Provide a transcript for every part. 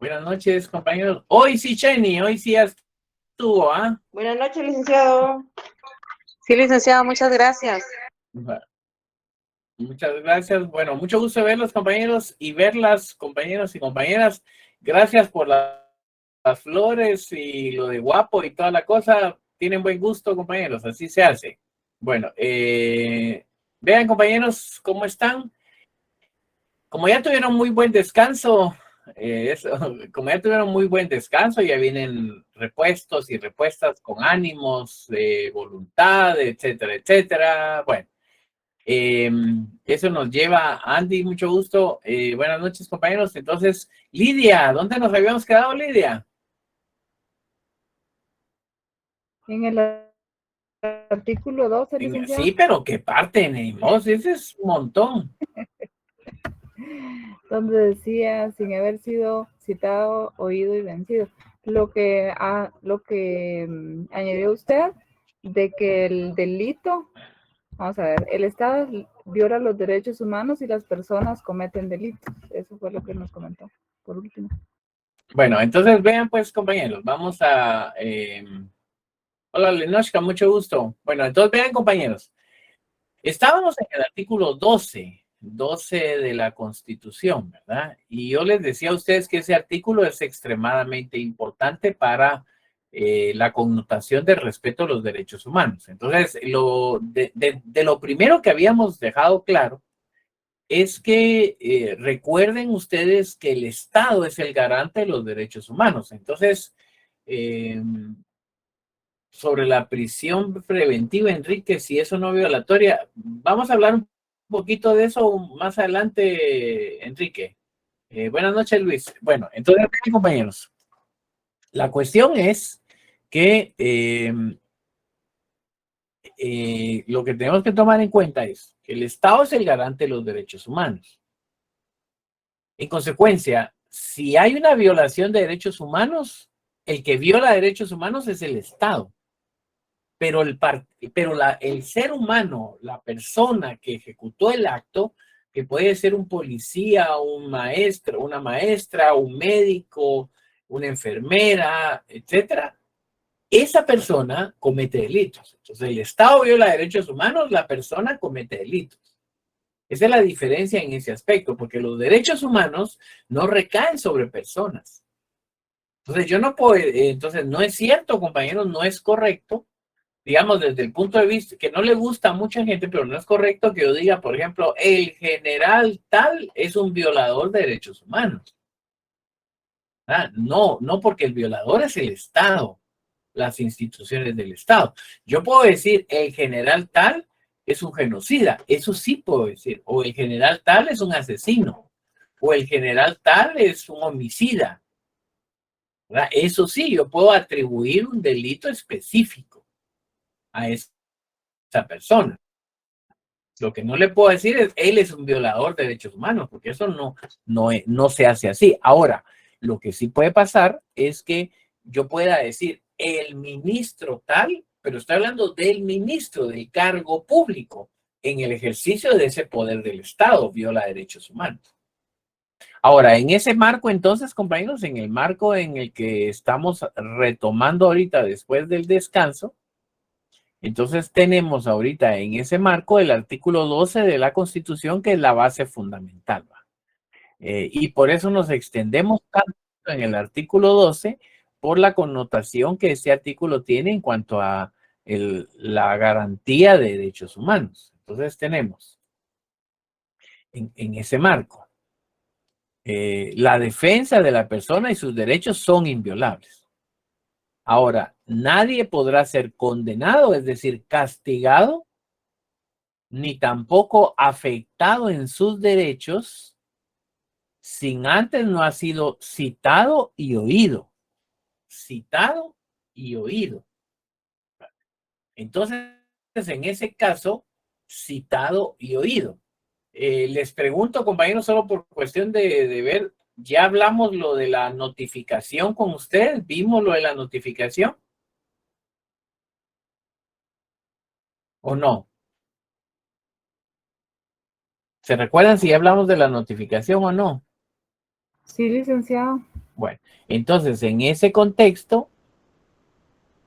Buenas noches, compañeros. Hoy sí, Jenny, hoy sí estuvo, ¿ah? Buenas noches, licenciado. Sí, licenciado, muchas gracias. Muchas gracias. Bueno, mucho gusto verlos, compañeros, y verlas, compañeros y compañeras. Gracias por las flores y lo de guapo y toda la cosa. Tienen buen gusto, compañeros, así se hace. Bueno, vean, compañeros, cómo están. Como ya tuvieron muy buen descanso, como ya tuvieron muy buen descanso, ya vienen repuestos y repuestas con ánimos, voluntad, etcétera, etcétera. Bueno, eso nos lleva, Andy, mucho gusto. Buenas noches, compañeros. Entonces, Lidia, ¿dónde nos habíamos quedado, Lidia? En el artículo 12, licenciado, Sí, pero ¿qué parte, Neymos? Ese es un montón. donde decía sin haber sido citado, oído y vencido. Lo que añadió usted de que el delito, vamos a ver, el Estado viola los derechos humanos y las personas cometen delitos. Eso fue lo que nos comentó, por último. Bueno, entonces vean, pues, compañeros, vamos a... hola, Lenoshka, mucho gusto. Bueno, entonces vean, compañeros. Estábamos en el artículo 12 de la Constitución, ¿verdad? Y yo les decía a ustedes que ese artículo es extremadamente importante para la connotación del respeto a los derechos humanos. Entonces, de lo primero que habíamos dejado claro es que recuerden ustedes que el Estado es el garante de los derechos humanos. Entonces, eh, sobre la prisión preventiva, Enrique, si eso no es violatoria. Vamos a hablar un poquito de eso más adelante, Enrique. Buenas noches, Luis. Bueno, entonces, compañeros, la cuestión es que lo que tenemos que tomar en cuenta es que el Estado es el garante de los derechos humanos. En consecuencia, si hay una violación de derechos humanos, el que viola derechos humanos es el Estado. Pero el ser humano, la persona que ejecutó el acto, que puede ser un policía, un maestro, una maestra, un médico, una enfermera, etcétera, esa persona comete delitos. Entonces, el Estado viola derechos humanos, la persona comete delitos. Esa es la diferencia en ese aspecto, porque los derechos humanos no recaen sobre personas. Entonces, yo no puedo, entonces no es cierto, compañeros, no es correcto, digamos, desde el punto de vista que no le gusta a mucha gente, pero no es correcto que yo diga, por ejemplo, el general tal es un violador de derechos humanos. No, no, porque el violador es el Estado, las instituciones del Estado. Yo puedo decir, el general tal es un genocida, eso sí puedo decir, o el general tal es un asesino, o el general tal es un homicida. ¿Verdad? Eso sí, yo puedo atribuir un delito específico a esa persona. Lo que no le puedo decir es, él es un violador de derechos humanos, porque eso no se hace así. Ahora, lo que sí puede pasar es que yo pueda decir, el ministro tal, pero estoy hablando del ministro, del cargo público, en el ejercicio de ese poder del Estado, viola derechos humanos. Ahora, en ese marco, entonces, compañeros, en el marco en el que estamos retomando ahorita después del descanso, entonces tenemos ahorita en ese marco el artículo 12 de la Constitución, que es la base fundamental. Y por eso nos extendemos tanto en el artículo 12 por la connotación que ese artículo tiene en cuanto a la garantía de derechos humanos. Entonces tenemos en ese marco la defensa de la persona y sus derechos son inviolables. Ahora, nadie podrá ser condenado, es decir, castigado, ni tampoco afectado en sus derechos sin antes no ha sido citado y oído. Citado y oído. Entonces, en ese caso, citado y oído. Les pregunto, compañeros, solo por cuestión de ver, ¿ya hablamos lo de la notificación con ustedes? ¿Vimos lo de la notificación? ¿O no? ¿Se recuerdan si ya hablamos de la notificación o no? Sí, licenciado. Bueno, entonces en ese contexto,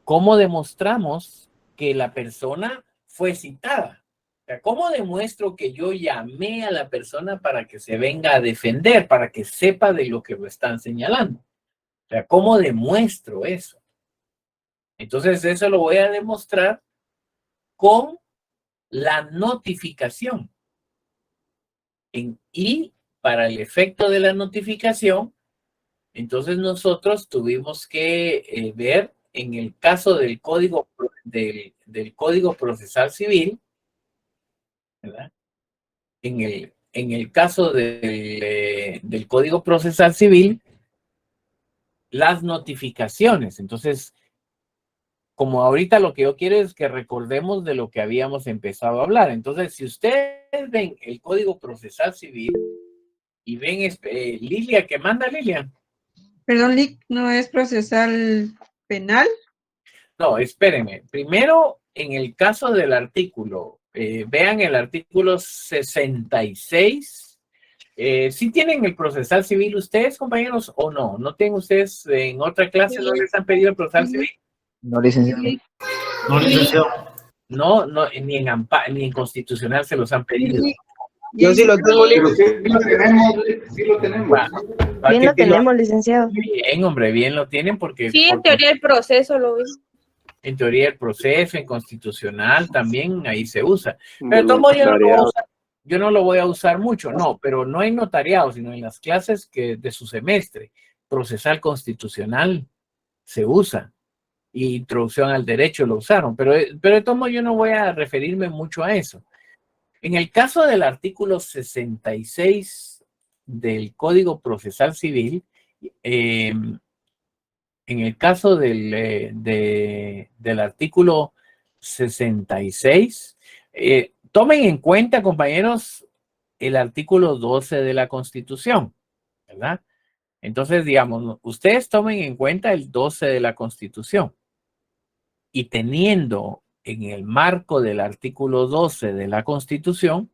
¿cómo demostramos que la persona fue citada? O sea, ¿cómo demuestro que yo llamé a la persona para que se venga a defender, para que sepa de lo que lo están señalando? O sea, ¿cómo demuestro eso? Entonces, eso lo voy a demostrar con la notificación. Y para el efecto de la notificación, entonces nosotros tuvimos que ver en el caso del código, del Código Procesal Civil, ¿verdad? En el caso del Código Procesal Civil, las notificaciones. Entonces, como ahorita lo que yo quiero es que recordemos de lo que habíamos empezado a hablar. Entonces, si ustedes ven el Código Procesal Civil y ven Lilia, ¿qué manda Lilia? Perdón, Lic, ¿no es procesal penal? No, espérenme. Primero, en el caso del artículo, vean el artículo 66. ¿Sí tienen el procesal civil ustedes, compañeros, o no? ¿No tienen ustedes en otra clase, no les han pedido el procesal civil? No, licenciado. No, licenciado. No, ni en constitucional se los han pedido. Yo sí lo tengo, Pero sí lo tenemos, sí lo tenemos. Bien lo tenemos, licenciado. Bien, hombre, bien lo tienen porque... Sí, en teoría el proceso lo vi. En teoría el proceso, en constitucional también ahí se usa. Pero tomo yo no lo voy a usar mucho, no, pero no en notariado, sino en las clases de su semestre. Procesal constitucional se usa. Y introducción al derecho lo usaron, pero de tomo yo no voy a referirme mucho a eso. En el caso del artículo 66 del Código Procesal Civil, en el caso del artículo 66, tomen en cuenta, compañeros, el artículo 12 de la Constitución, ¿verdad? Entonces, digamos, ustedes tomen en cuenta el 12 de la Constitución. Y teniendo en el marco del artículo 12 de la Constitución,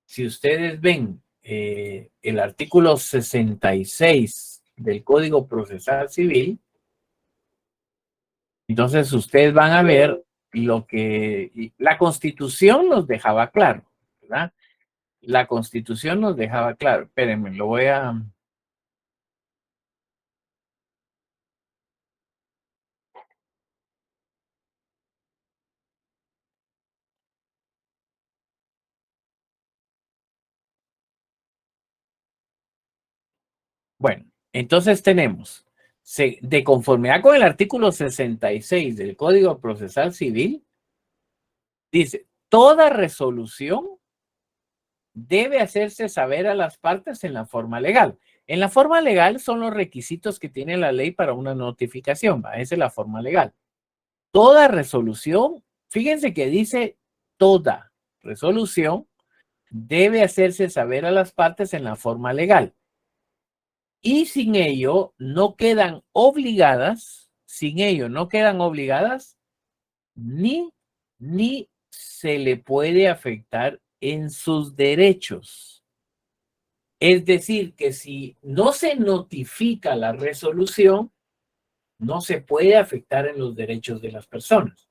si ustedes ven el artículo 66 del Código Procesal Civil, entonces ustedes van a ver lo que la Constitución nos dejaba claro, ¿verdad? La Constitución nos dejaba claro. Espérenme, lo voy a... Bueno, entonces tenemos, de conformidad con el artículo 66 del Código Procesal Civil, dice, toda resolución debe hacerse saber a las partes en la forma legal. En la forma legal son los requisitos que tiene la ley para una notificación, ¿va? Esa es la forma legal. Toda resolución, fíjense que dice toda resolución debe hacerse saber a las partes en la forma legal. Y sin ello no quedan obligadas, ni se le puede afectar en sus derechos. Es decir, que si no se notifica la resolución, no se puede afectar en los derechos de las personas.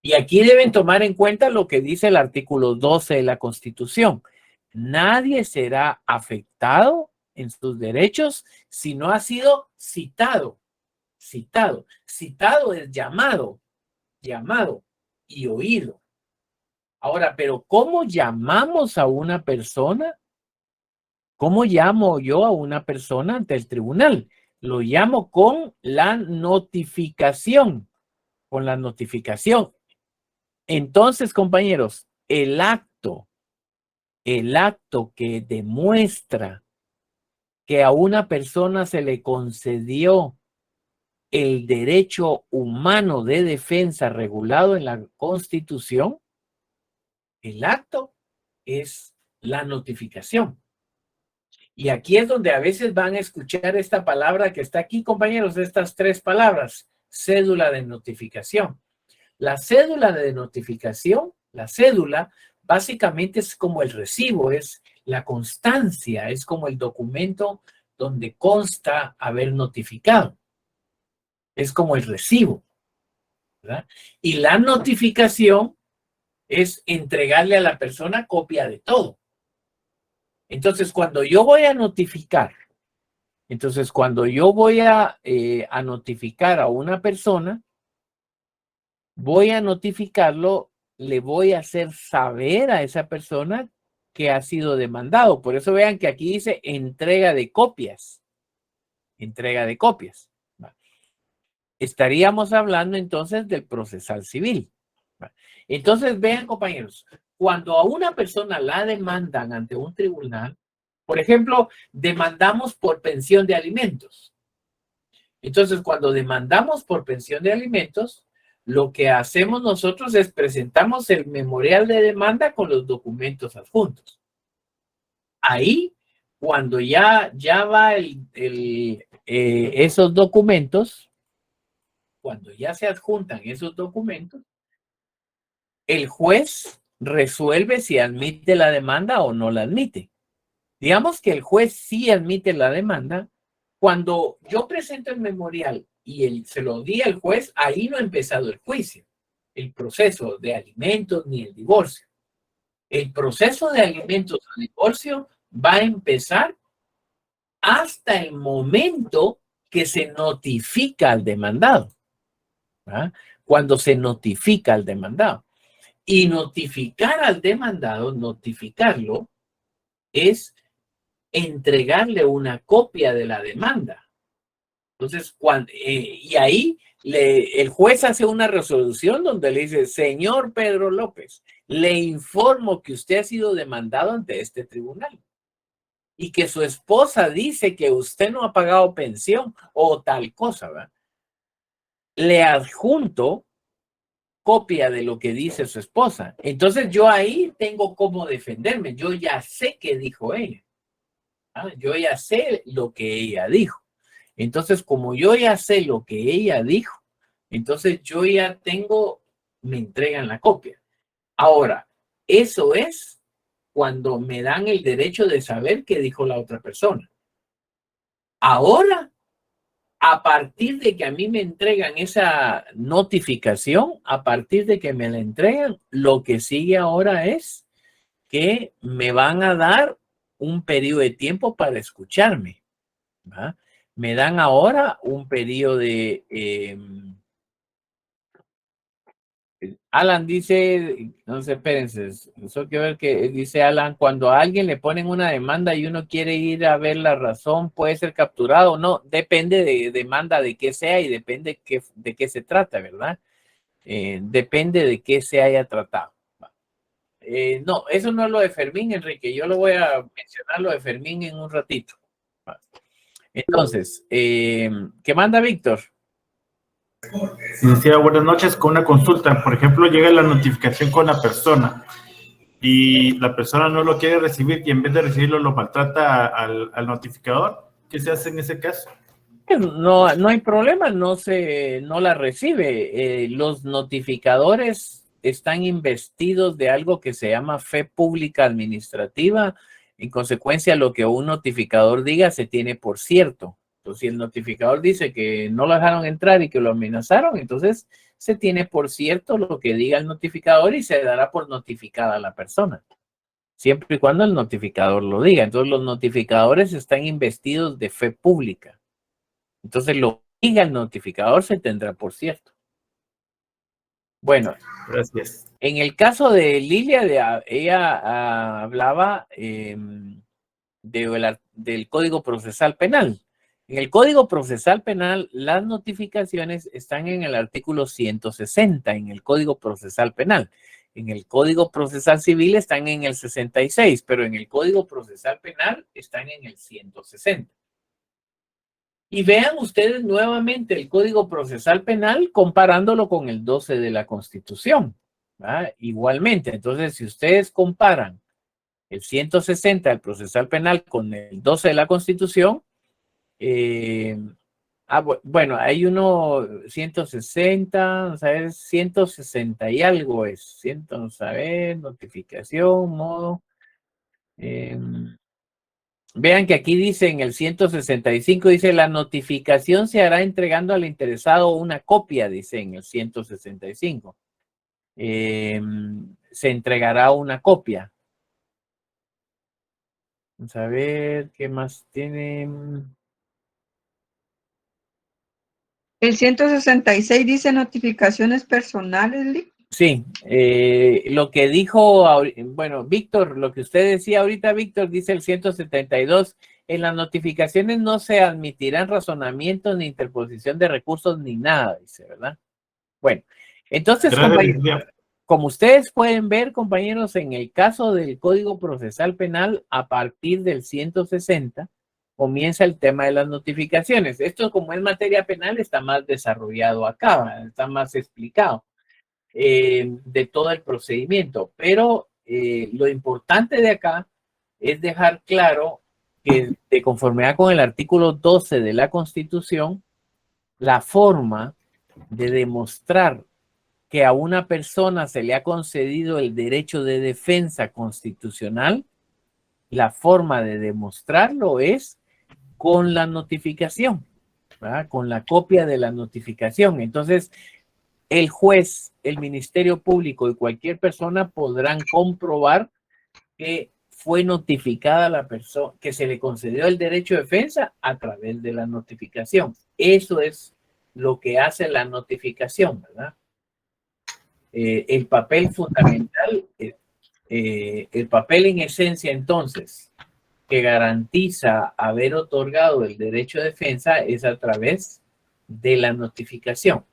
Y aquí deben tomar en cuenta lo que dice el artículo 12 de la Constitución. Nadie será afectado en sus derechos si no ha sido citado. Citado es llamado y oído. Ahora, pero ¿cómo llamamos a una persona? ¿Cómo llamo yo a una persona ante el tribunal? Lo llamo con la notificación. Con la notificación. Entonces, compañeros, el acto que demuestra que a una persona se le concedió el derecho humano de defensa regulado en la Constitución, el acto es la notificación. Y aquí es donde a veces van a escuchar esta palabra que está aquí, compañeros, estas tres palabras, cédula de notificación. La cédula de notificación, la cédula, básicamente es como el recibo, es la constancia, es como el documento donde consta haber notificado. Es como el recibo, ¿verdad? Y la notificación es entregarle a la persona copia de todo. Entonces, cuando yo voy a notificar, a notificar a una persona, voy a notificarlo, le voy a hacer saber a esa persona que ha sido demandado. Por eso vean que aquí dice entrega de copias. Entrega de copias. Estaríamos hablando entonces del procesal civil. Entonces vean, compañeros, cuando a una persona la demandan ante un tribunal, por ejemplo, demandamos por pensión de alimentos. Entonces, cuando demandamos por pensión de alimentos, lo que hacemos nosotros es presentamos el memorial de demanda con los documentos adjuntos. Ahí, cuando ya va esos documentos, cuando ya se adjuntan esos documentos, el juez resuelve si admite la demanda o no la admite. Digamos que el juez sí admite la demanda. Cuando yo presento el memorial y se lo di al juez, ahí no ha empezado el juicio, el proceso de alimentos ni el divorcio. El proceso de alimentos o divorcio va a empezar hasta el momento que se notifica al demandado. ¿Verdad? Cuando se notifica al demandado. Y notificar al demandado, notificarlo, es entregarle una copia de la demanda. Entonces, y ahí el juez hace una resolución donde le dice, señor Pedro López, le informo que usted ha sido demandado ante este tribunal y que su esposa dice que usted no ha pagado pensión o tal cosa, ¿verdad? Le adjunto copia de lo que dice su esposa. Entonces yo ahí tengo cómo defenderme. Yo ya sé qué dijo ella. Yo ya sé lo que ella dijo. Entonces, como yo ya sé lo que ella dijo, entonces yo ya me entregan la copia. Ahora, eso es cuando me dan el derecho de saber qué dijo la otra persona. Ahora, a partir de que a mí me entregan esa notificación, a partir de que me la entregan, lo que sigue ahora es que me van a dar un periodo de tiempo para escucharme. ¿Va? Me dan ahora un periodo de... Alan dice, no sé, espérense, eso que ver que dice Alan, cuando a alguien le ponen una demanda y uno quiere ir a ver la razón, puede ser capturado o no, depende de demanda de qué sea y depende de qué se trata, ¿verdad? Depende de qué se haya tratado. No, eso no es lo de Fermín, Enrique, yo lo voy a mencionar lo de Fermín en un ratito. Entonces, ¿qué manda Víctor? Licenciada, buenas noches. Con una consulta, por ejemplo, llega la notificación con la persona y la persona no lo quiere recibir y en vez de recibirlo lo maltrata al notificador. ¿Qué se hace en ese caso? No hay problema, no la recibe. Los notificadores están investidos de algo que se llama fe pública administrativa. En consecuencia, lo que un notificador diga se tiene por cierto. Entonces, si el notificador dice que no lo dejaron entrar y que lo amenazaron, entonces se tiene por cierto lo que diga el notificador y se dará por notificada a la persona. Siempre y cuando el notificador lo diga. Entonces, los notificadores están investidos de fe pública. Entonces, lo que diga el notificador se tendrá por cierto. Bueno, gracias. En el caso de Lilia, ella hablaba del Código Procesal Penal. En el Código Procesal Penal, las notificaciones están en el artículo 160, en el Código Procesal Penal. En el Código Procesal Civil están en el 66, pero en el Código Procesal Penal están en el 160. Y vean ustedes nuevamente el Código Procesal Penal comparándolo con el 12 de la Constitución. ¿Va? Igualmente, entonces si ustedes comparan el 160 del procesal penal con el 12 de la Constitución, bueno, hay uno 160, o sea, es 160 y algo es, notificación, modo, Vean que aquí dice en el 165, dice la notificación se hará entregando al interesado una copia, dice en el 165. Se entregará una copia. Vamos a ver qué más tiene. El 166 dice notificaciones personales, Lick. Sí, lo que dijo, bueno, Víctor, lo que usted decía ahorita, Víctor, dice el 172, en las notificaciones no se admitirán razonamientos ni interposición de recursos ni nada, dice, ¿verdad? Bueno, entonces, compañeros, como ustedes pueden ver, compañeros, en el caso del Código Procesal Penal, a partir del 160, comienza el tema de las notificaciones. Esto, como es materia penal, está más desarrollado acá, ¿verdad? Está más explicado. De todo el procedimiento, pero lo importante de acá es dejar claro que de conformidad con el artículo 12 de la Constitución, la forma de demostrar que a una persona se le ha concedido el derecho de defensa constitucional, la forma de demostrarlo es con la notificación, ¿verdad? Con la copia de la notificación. Entonces, el juez, el Ministerio Público y cualquier persona podrán comprobar que fue notificada la persona, que se le concedió el derecho de defensa a través de la notificación. Eso es lo que hace la notificación, ¿verdad? El papel fundamental, el papel en esencia entonces, que garantiza haber otorgado el derecho de defensa es a través de la notificación.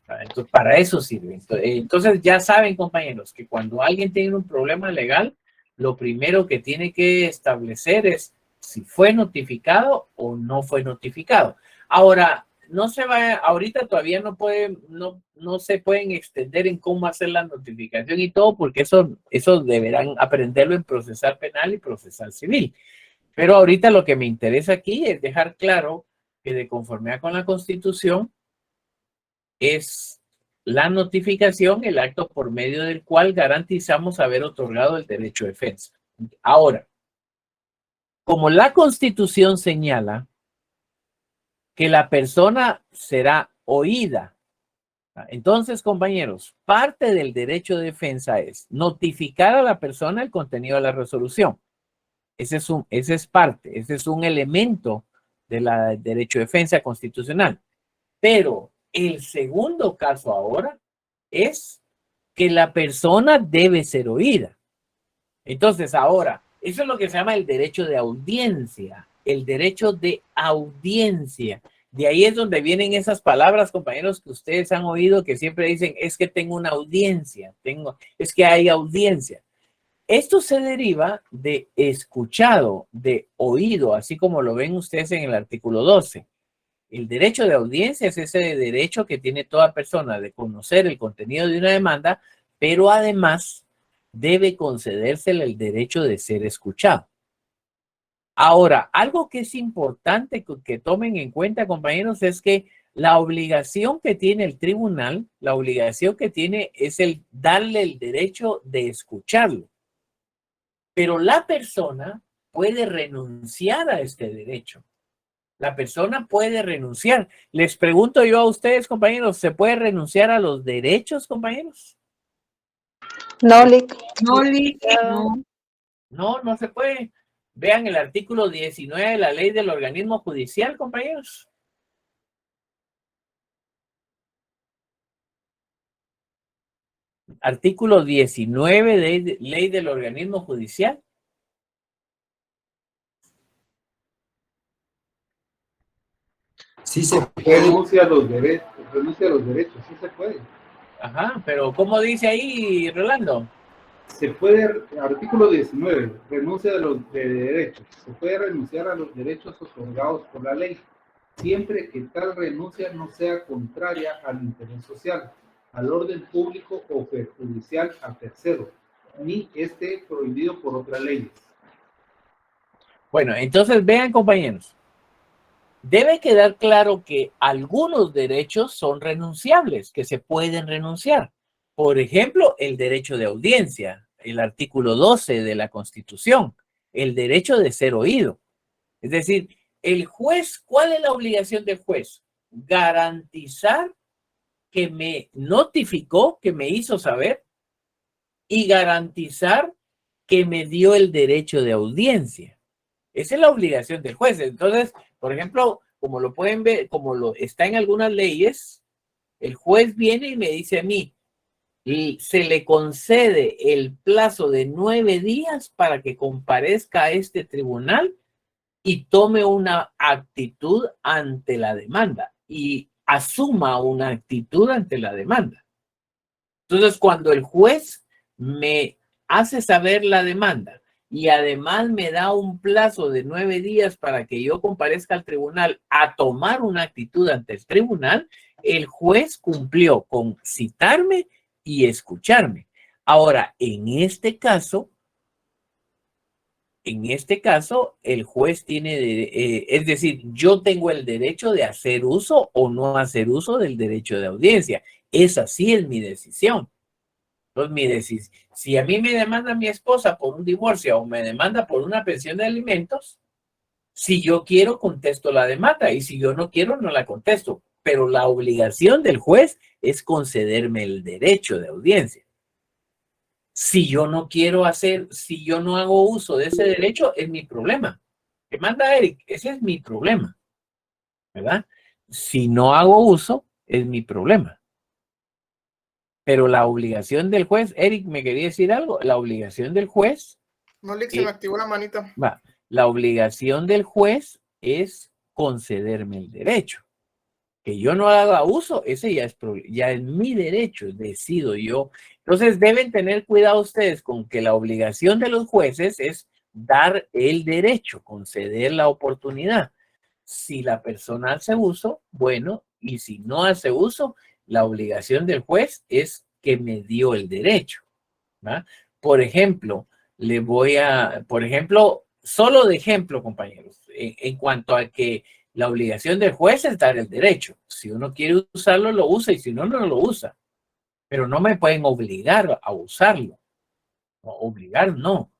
Entonces, para eso sirve. Entonces, ya saben, compañeros, que cuando alguien tiene un problema legal, lo primero que tiene que establecer es si fue notificado o no fue notificado. Ahora, no se va, ahorita todavía no se pueden extender en cómo hacer la notificación y todo, porque eso deberán aprenderlo en procesal penal y procesal civil. Pero ahorita lo que me interesa aquí es dejar claro que de conformidad con la Constitución, es la notificación, el acto por medio del cual garantizamos haber otorgado el derecho de defensa. Ahora, como la Constitución señala que la persona será oída, entonces, compañeros, parte del derecho de defensa es notificar a la persona el contenido de la resolución. Ese es parte, ese es un elemento del derecho de defensa constitucional. Pero el segundo caso ahora es que la persona debe ser oída. Entonces ahora, eso es lo que se llama el derecho de audiencia. El derecho de audiencia. De ahí es donde vienen esas palabras, compañeros, que ustedes han oído que siempre dicen, es que tengo una audiencia, es que hay audiencia. Esto se deriva de escuchado, de oído, así como lo ven ustedes en el artículo 12. El derecho de audiencia es ese derecho que tiene toda persona de conocer el contenido de una demanda, pero además debe concedérsele el derecho de ser escuchado. Ahora, algo que es importante que tomen en cuenta, compañeros, es que la obligación que tiene el tribunal, la obligación que tiene es el darle el derecho de escucharlo. Pero la persona puede renunciar a este derecho. La persona puede renunciar. Les pregunto yo a ustedes, compañeros, ¿se puede renunciar a los derechos, compañeros? No, Lick. No, Lick, no. No, no se puede. Vean el artículo 19 de la ley del organismo judicial, compañeros. Artículo 19 de ley del organismo judicial. Sí se puede. Renuncia a los derechos, sí se puede. Ajá, pero ¿cómo dice ahí, Rolando? Se puede, artículo 19, renuncia de derechos. Se puede renunciar a los derechos otorgados por la ley, siempre que tal renuncia no sea contraria al interés social, al orden público o perjudicial a terceros, ni esté prohibido por otras leyes. Bueno, entonces vean, compañeros. Debe quedar claro que algunos derechos son renunciables, que se pueden renunciar. Por ejemplo, el derecho de audiencia, el artículo 12 de la Constitución. el derecho de ser oído. Es decir, el juez, ¿cuál es la obligación del juez? Garantizar que me notificó, que me hizo saber, y garantizar que me dio el derecho de audiencia. Esa es la obligación del juez. Entonces, por ejemplo, como lo pueden ver, como lo está en algunas leyes, el juez viene y me dice a mí, y se le concede el plazo de 9 días para que comparezca a este tribunal y tome una actitud ante la demanda y asuma una actitud ante la demanda. Entonces, cuando el juez me hace saber la demanda y además me da un plazo de 9 días para que yo comparezca al tribunal a tomar una actitud ante el tribunal, el juez cumplió con citarme y escucharme. Ahora, en este caso, el juez tiene, es decir, yo tengo el derecho de hacer uso o no hacer uso del derecho de audiencia. Esa sí es mi decisión. Entonces, si a mí me demanda mi esposa por un divorcio o me demanda por una pensión de alimentos, si yo quiero, contesto la demanda y si yo no quiero, no la contesto. Pero la obligación del juez es concederme el derecho de audiencia. Si yo no quiero hacer, si yo no hago uso de ese derecho, es mi problema. ¿Qué manda Eric? Ese es mi problema, ¿verdad? Si no hago uso, es mi problema. Pero la obligación del juez, Eric, ¿me quería decir algo? La obligación del juez. No, Lick, se me activó la manita. La obligación del juez es concederme el derecho. Que yo no haga uso, ese ya es mi derecho, decido yo. Entonces deben tener cuidado ustedes con que la obligación de los jueces es dar el derecho, conceder la oportunidad. Si la persona hace uso, bueno, y si no hace uso, la obligación del juez es que me dio el derecho, ¿va? Por ejemplo, solo de ejemplo, compañeros, en cuanto a que la obligación del juez es dar el derecho. Si uno quiere usarlo, lo usa, y si no, no lo usa. Pero no me pueden obligar a usarlo. Obligar, no.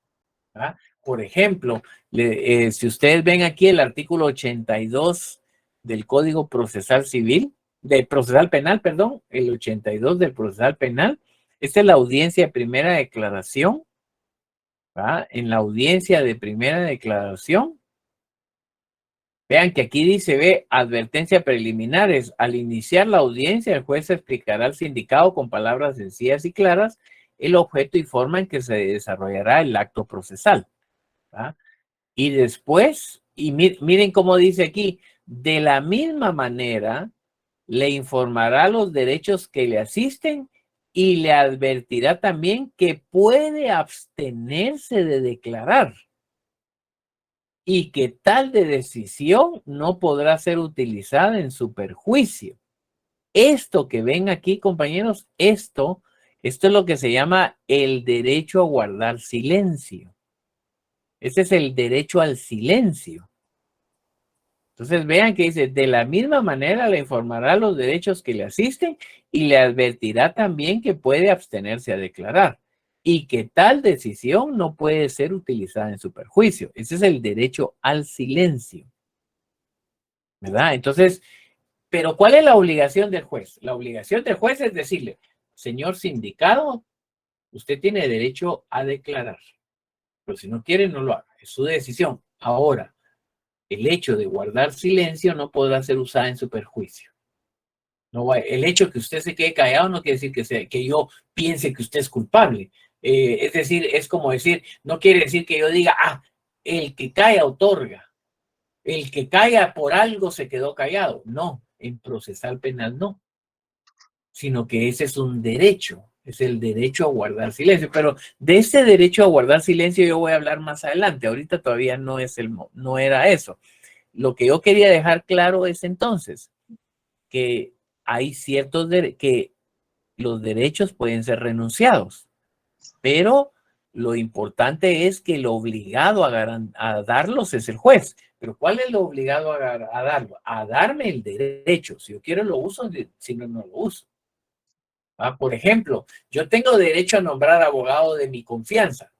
¿Va? Por ejemplo, si ustedes ven aquí el artículo 82 del Código Procesal Civil, del Procesal Penal, perdón, el 82 del Procesal Penal, esta es la audiencia de primera declaración. ¿Va? En la audiencia de primera declaración, vean que aquí dice, ve, advertencia preliminares. Al iniciar la audiencia, el juez explicará al sindicado con palabras sencillas y claras el objeto y forma en que se desarrollará el acto procesal. ¿Va? Y después, y miren cómo dice aquí, de la misma manera, le informará los derechos que le asisten y le advertirá también que puede abstenerse de declarar y que tal de decisión no podrá ser utilizada en su perjuicio. Esto que ven aquí, compañeros, esto es lo que se llama el derecho a guardar silencio. Ese es el derecho al silencio. Entonces vean que dice, de la misma manera le informará los derechos que le asisten y le advertirá también que puede abstenerse a declarar y que tal decisión no puede ser utilizada en su perjuicio. Ese es el derecho al silencio. ¿Verdad? Entonces, pero ¿cuál es la obligación del juez? La obligación del juez es decirle, señor sindicado, usted tiene derecho a declarar. Pero si no quiere, no lo haga. Es su decisión. Ahora, el hecho de guardar silencio no podrá ser usado en su perjuicio. No, el hecho de que usted se quede callado no quiere decir que yo piense que usted es culpable. Es decir, es como decir, no quiere decir que yo diga, el que calla otorga. El que calla por algo se quedó callado. No, en procesal penal no. Sino que ese es un derecho. Es el derecho a guardar silencio. Pero de ese derecho a guardar silencio yo voy a hablar más adelante. Ahorita todavía no era eso. Lo que yo quería dejar claro es entonces que hay ciertos que los derechos pueden ser renunciados, pero lo importante es que lo obligado a darlos es el juez. Pero ¿cuál es lo obligado a darlo? A darme el derecho. Si yo quiero lo uso, si no, no lo uso. Por ejemplo, yo tengo derecho a nombrar abogado de mi confianza.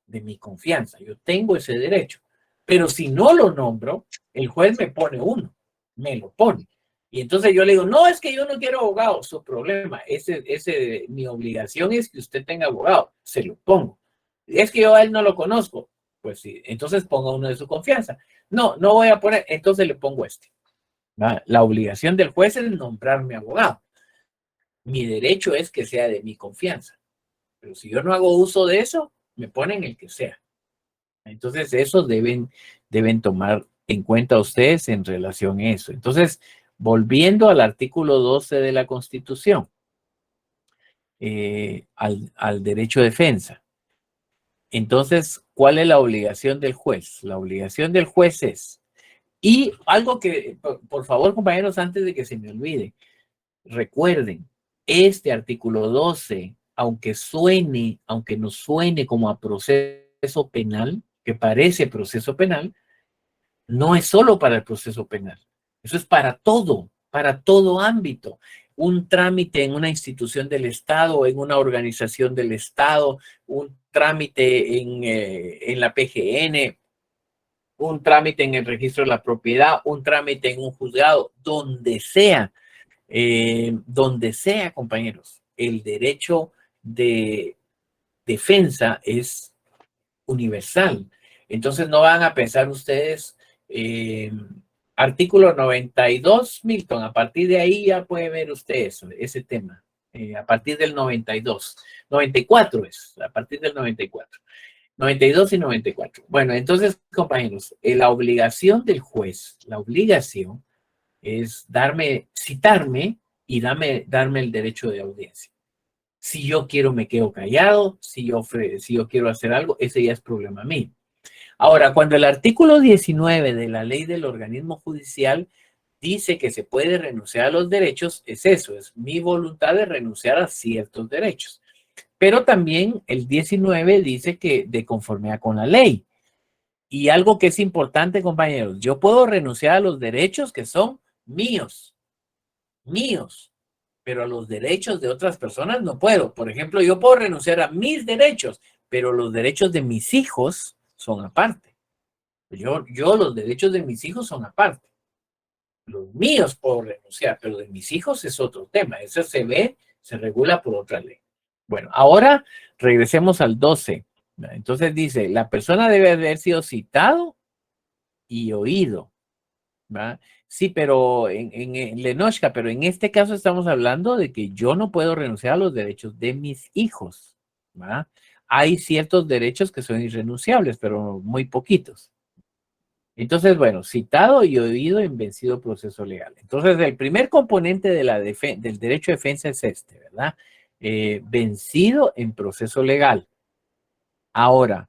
de mi confianza. Yo tengo ese derecho. Pero si no lo nombro, el juez me pone uno, me lo pone. Y entonces yo le digo, no, es que yo no quiero abogado. Su problema, mi obligación es que usted tenga abogado. Se lo pongo. Es que yo a él no lo conozco. Pues sí, entonces ponga uno de su confianza. No, no voy a poner, entonces le pongo este. La obligación del juez es nombrarme abogado. Mi derecho es que sea de mi confianza. Pero si yo no hago uso de eso, me ponen el que sea. Entonces, eso deben tomar en cuenta ustedes en relación a eso. Entonces, volviendo al artículo 12 de la Constitución, al derecho de defensa. Entonces, ¿cuál es la obligación del juez? La obligación del juez es, y algo que, por favor, compañeros, antes de que se me olvide, recuerden, este artículo 12, aunque nos suene como a proceso penal, que parece proceso penal, no es solo para el proceso penal. Eso es para todo ámbito. Un trámite en una institución del Estado, en una organización del Estado, un trámite en la PGN, un trámite en el registro de la propiedad, un trámite en un juzgado, donde sea, compañeros, el derecho de defensa es universal. Entonces no van a pensar ustedes, artículo 92, Milton, a partir de ahí ya puede ver usted ese tema, a partir del 92, 94 es, a partir del 94, 92 y 94. Bueno, entonces, compañeros, la obligación del juez, la obligación es citarme y darme el derecho de audiencia. Si yo quiero, me quedo callado. Si yo quiero hacer algo, ese ya es problema mío. Ahora, cuando el artículo 19 de la ley del organismo judicial dice que se puede renunciar a los derechos, es eso, es mi voluntad de renunciar a ciertos derechos. Pero también el 19 dice que de conformidad con la ley. Y algo que es importante, compañeros, yo puedo renunciar a los derechos que son míos, pero a los derechos de otras personas no puedo. Por ejemplo, yo puedo renunciar a mis derechos, pero los derechos de mis hijos son aparte. Los derechos de mis hijos son aparte. Los míos puedo renunciar, pero de mis hijos es otro tema. Eso se regula por otra ley. Bueno, ahora regresemos al 12. Entonces dice, la persona debe haber sido citado y oído. ¿Va? Sí, pero en Lenoshka, pero en este caso estamos hablando de que yo no puedo renunciar a los derechos de mis hijos. ¿Va? Hay ciertos derechos que son irrenunciables, pero muy poquitos. Entonces, bueno, citado y oído en vencido proceso legal. Entonces, el primer componente del derecho de defensa es este, ¿verdad? Vencido en proceso legal. Ahora,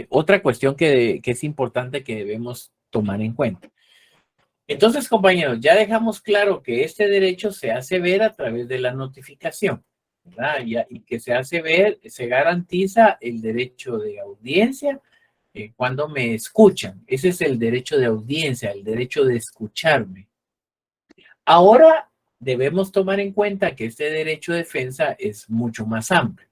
otra cuestión que es importante que debemos tomar en cuenta. Entonces, compañeros, ya dejamos claro que este derecho se hace ver a través de la notificación, ¿verdad? Y que se hace ver, se garantiza el derecho de audiencia cuando me escuchan. Ese es el derecho de audiencia, el derecho de escucharme. Ahora debemos tomar en cuenta que este derecho de defensa es mucho más amplio.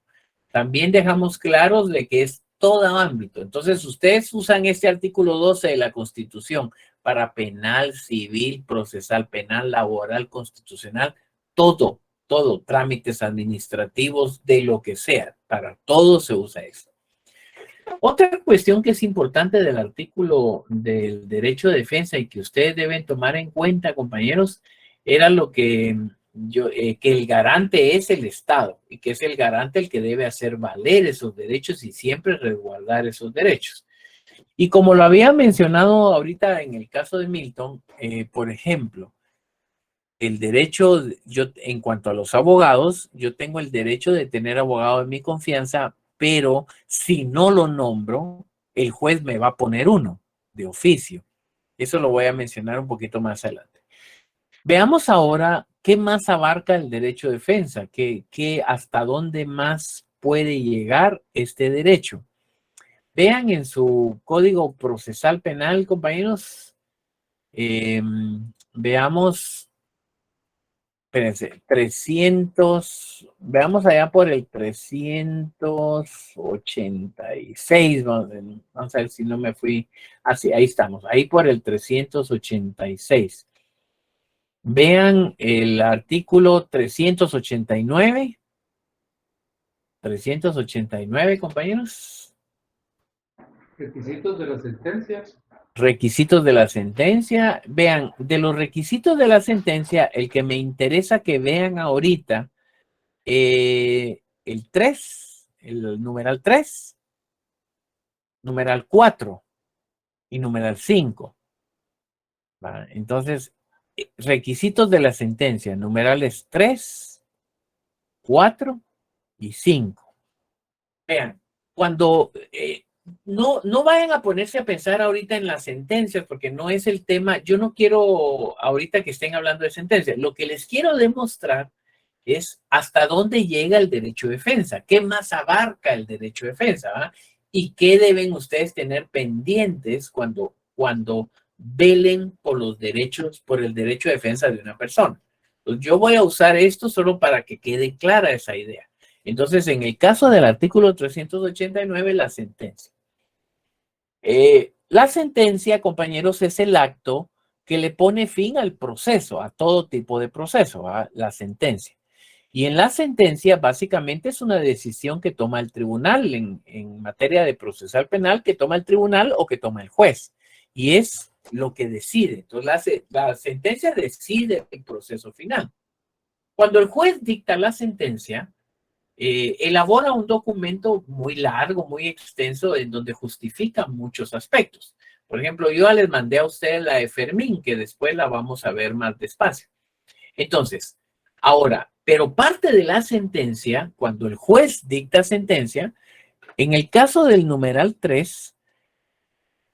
También dejamos claros de que es todo ámbito. Entonces, ustedes usan este artículo 12 de la Constitución para penal, civil, procesal, penal, laboral, constitucional, todo, trámites administrativos, de lo que sea. Para todo se usa eso. Otra cuestión que es importante del artículo del derecho de defensa y que ustedes deben tomar en cuenta, compañeros, era lo que el garante es el Estado y que es el garante el que debe hacer valer esos derechos y siempre resguardar esos derechos. Y como lo había mencionado ahorita en el caso de Milton, por ejemplo, el derecho, en cuanto a los abogados, yo tengo el derecho de tener abogado de mi confianza, pero si no lo nombro, el juez me va a poner uno de oficio. Eso lo voy a mencionar un poquito más adelante. Veamos ahora qué más abarca el derecho de defensa, hasta dónde más puede llegar este derecho. Vean en su Código Procesal Penal, compañeros, veamos espérense, 300, veamos allá por el 386, vamos a ver si no me fui, así, ahí estamos, ahí por el 386. Vean el artículo 389. 389, compañeros. Requisitos de la sentencia. Requisitos de la sentencia. Vean, de los requisitos de la sentencia, el que me interesa que vean ahorita, el 3, el numeral 3, numeral 4 y numeral 5. ¿Va? Entonces, requisitos de la sentencia, numerales 3, 4 y 5. Vean, cuando no vayan a ponerse a pensar ahorita en las sentencias, porque no es el tema. Yo no quiero ahorita que estén hablando de sentencias. Lo que les quiero demostrar es hasta dónde llega el derecho de defensa, qué más abarca el derecho de defensa, ¿va? Y qué deben ustedes tener pendientes cuando velen por los derechos, por el derecho de defensa de una persona. Entonces, yo voy a usar esto solo para que quede clara esa idea. Entonces, en el caso del artículo 389, la sentencia. La sentencia, compañeros, es el acto que le pone fin al proceso, a todo tipo de proceso, ¿va? La sentencia. Y en la sentencia, básicamente, es una decisión que toma el tribunal en materia de procesal penal, que toma el tribunal o que toma el juez. Y es lo que decide. Entonces, la sentencia decide el proceso final. Cuando el juez dicta la sentencia, elabora un documento muy largo, muy extenso, en donde justifica muchos aspectos. Por ejemplo, yo les mandé a ustedes la de Fermín, que después la vamos a ver más despacio. Entonces, ahora, pero parte de la sentencia, cuando el juez dicta sentencia, en el caso del numeral 3,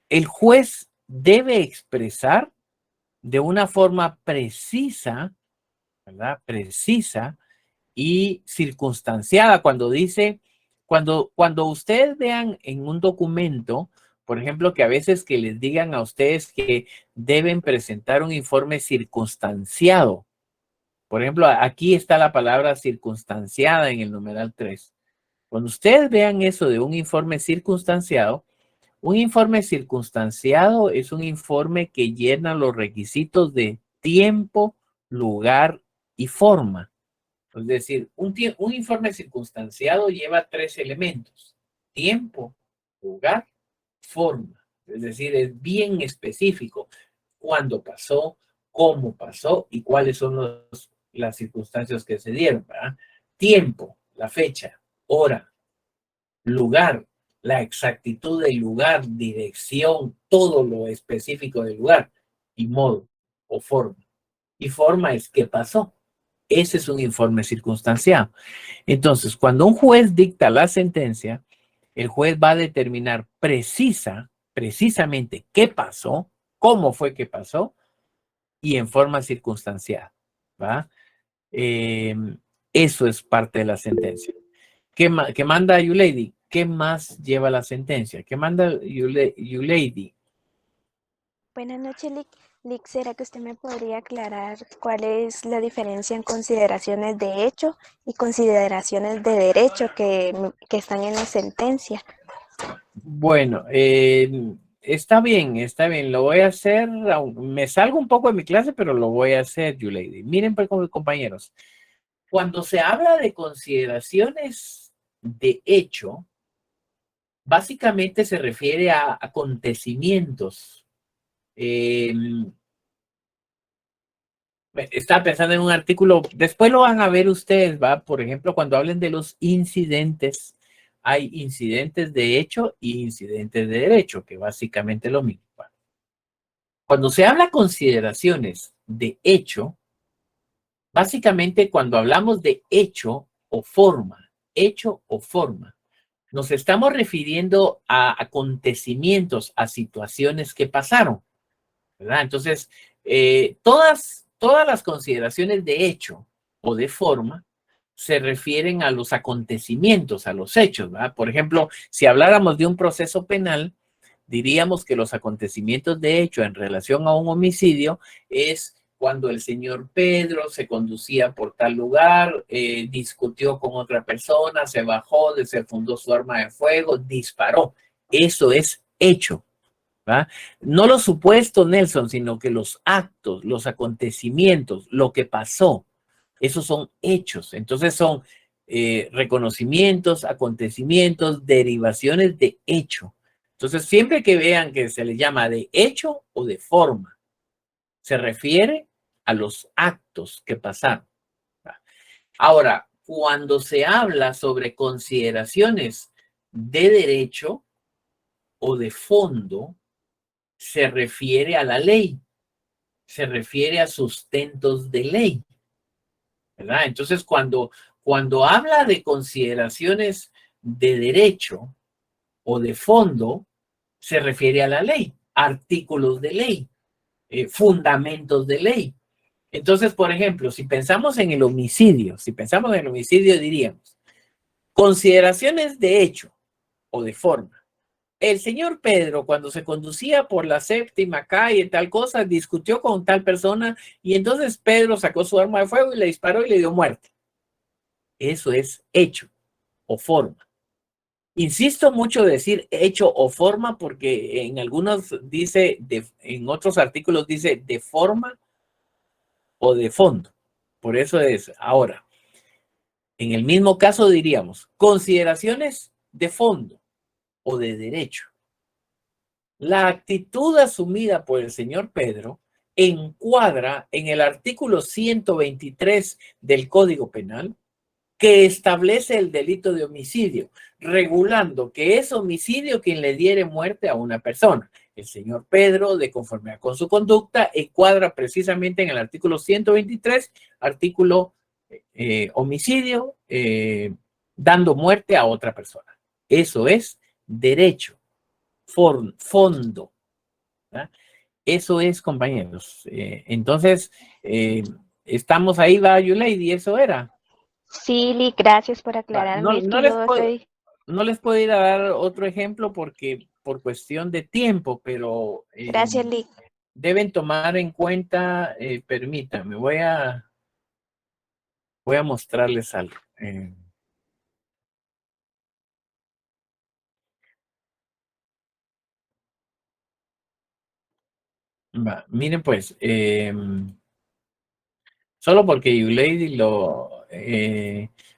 el juez debe expresar de una forma precisa, ¿verdad? Precisa y circunstanciada. Cuando dice, cuando ustedes vean en un documento, por ejemplo, que a veces que les digan a ustedes que deben presentar un informe circunstanciado. Por ejemplo, aquí está la palabra circunstanciada en el numeral 3. Cuando ustedes vean eso de un informe circunstanciado es un informe que llena los requisitos de tiempo, lugar y forma. Es decir, un informe circunstanciado lleva 3 elementos: tiempo, lugar, forma. Es decir, es bien específico cuándo pasó, cómo pasó y cuáles son las circunstancias que se dieron, ¿verdad? Tiempo, la fecha, hora, lugar, la exactitud del lugar, dirección, todo lo específico del lugar, y modo o forma. Y forma es qué pasó. Ese es un informe circunstanciado. Entonces, cuando un juez dicta la sentencia, el juez va a determinar precisamente qué pasó, cómo fue que pasó y en forma circunstanciada, ¿va? Eso es parte de la sentencia. ¿Qué manda YouLady? ¿Qué más lleva la sentencia? ¿Qué manda YouLady? Buenas noches, Lick. ¿Será que usted me podría aclarar cuál es la diferencia en consideraciones de hecho y consideraciones de derecho que están en la sentencia? Bueno, está bien, lo voy a hacer. Me salgo un poco de mi clase, pero lo voy a hacer, YouLady. Miren, pues, compañeros, cuando se habla de consideraciones de hecho, básicamente se refiere a acontecimientos. Estaba pensando en un artículo, después lo van a ver ustedes, ¿va? Por ejemplo, cuando hablen de los incidentes, hay incidentes de hecho y incidentes de derecho, que básicamente es lo mismo. Cuando se habla consideraciones de hecho, básicamente cuando hablamos de hecho o forma, nos estamos refiriendo a acontecimientos, a situaciones que pasaron, ¿verdad? Entonces, todas las consideraciones de hecho o de forma se refieren a los acontecimientos, a los hechos, ¿verdad? Por ejemplo, si habláramos de un proceso penal, diríamos que los acontecimientos de hecho en relación a un homicidio es cuando el señor Pedro se conducía por tal lugar, discutió con otra persona, se bajó, desenfundó su arma de fuego, disparó. Eso es hecho. ¿Va? No lo supuesto, Nelson, sino que los actos, los acontecimientos, lo que pasó, esos son hechos. Entonces son reconocimientos, acontecimientos, derivaciones de hecho. Entonces, siempre que vean que se les llama de hecho o de forma, se refiere a los actos que pasaron. ¿Va? Ahora, cuando se habla sobre consideraciones de derecho o de fondo, se refiere a la ley, se refiere a sustentos de ley, ¿verdad? Entonces, cuando habla de consideraciones de derecho o de fondo, se refiere a la ley, artículos de ley, fundamentos de ley. Entonces, por ejemplo, si pensamos en el homicidio, diríamos, consideraciones de hecho o de forma. El señor Pedro, cuando se conducía por la séptima calle, tal cosa, discutió con tal persona y entonces Pedro sacó su arma de fuego y le disparó y le dio muerte. Eso es hecho o forma. Insisto mucho decir hecho o forma porque en algunos dice, en otros artículos dice de forma o de fondo. Por eso es ahora. En el mismo caso diríamos consideraciones de fondo o de derecho. La actitud asumida por el señor Pedro encuadra en el artículo 123 del Código Penal que establece el delito de homicidio, regulando que es homicidio quien le diere muerte a una persona. El señor Pedro, de conformidad con su conducta, encuadra precisamente en el artículo 123, artículo homicidio, dando muerte a otra persona. Eso es derecho. Fondo. ¿Verdad? Eso es, compañeros. Entonces, estamos ahí, va, Yulady, eso era. Sí, Lick, gracias por aclararme. Es que yo estoy... No les puedo ir a dar otro ejemplo porque por cuestión de tiempo, pero Gracias, Lick. deben tomar en cuenta, permítanme, voy a mostrarles algo. Miren pues, solo porque Yulady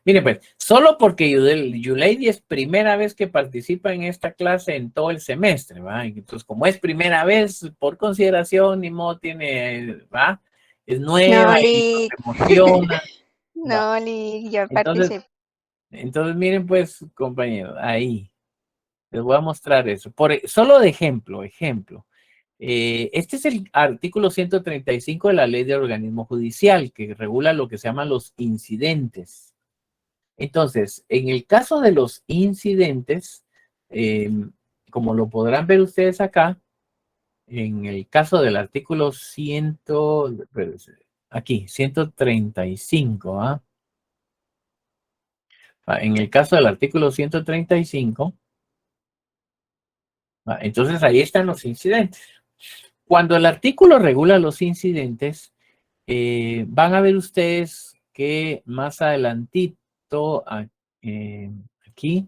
miren pues, solo porque Yulady es primera vez que participa en esta clase en todo el semestre, ¿va? Entonces, como es primera vez, por consideración, ni modo tiene, ¿va? Es nueva No, y Lick. se emociona. No, Lick, yo Entonces, participo. miren pues, compañeros, ahí. Les voy a mostrar eso. Solo de ejemplo. Este es el artículo 135 de la Ley de Organismo Judicial, que regula lo que se llaman los incidentes. Entonces, en el caso de los incidentes, como lo podrán ver ustedes acá, en el caso del artículo 135, ¿ah? En el caso del artículo 135, entonces ahí están los incidentes. Cuando el artículo regula los incidentes, van a ver ustedes que más adelantito, aquí,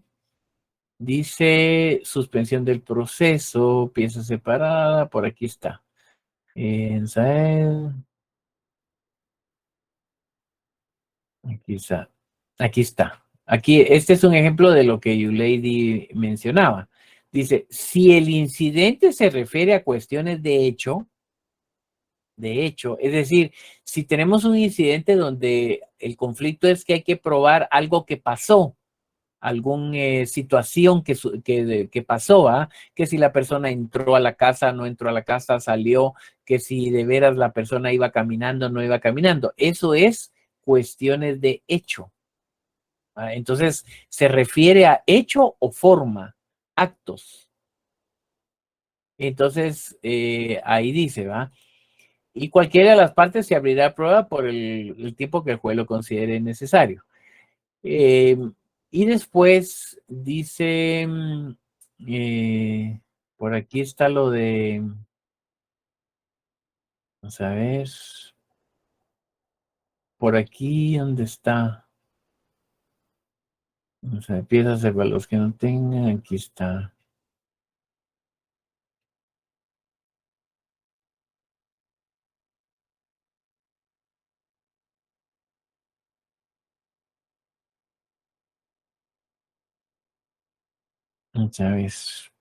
dice suspensión del proceso, pieza separada, por aquí está. Aquí está. Aquí está. Aquí, este es un ejemplo de lo que Yulady mencionaba. Dice, si el incidente se refiere a cuestiones de hecho, es decir, si tenemos un incidente donde el conflicto es que hay que probar algo que pasó, alguna situación que pasó, ¿ah? Que si la persona entró a la casa, no entró a la casa, salió, que si de veras la persona iba caminando, no iba caminando. Eso es cuestiones de hecho. ¿Ah? Entonces, se refiere a hecho o forma, actos. Entonces, ahí dice, ¿va? Y cualquiera de las partes se abrirá a prueba por el tiempo que el juez lo considere necesario. Y después dice, por aquí está lo de, vamos a ver, por aquí, ¿dónde está? O sea, piezas para los que no tengan, aquí está. ¿Sabes?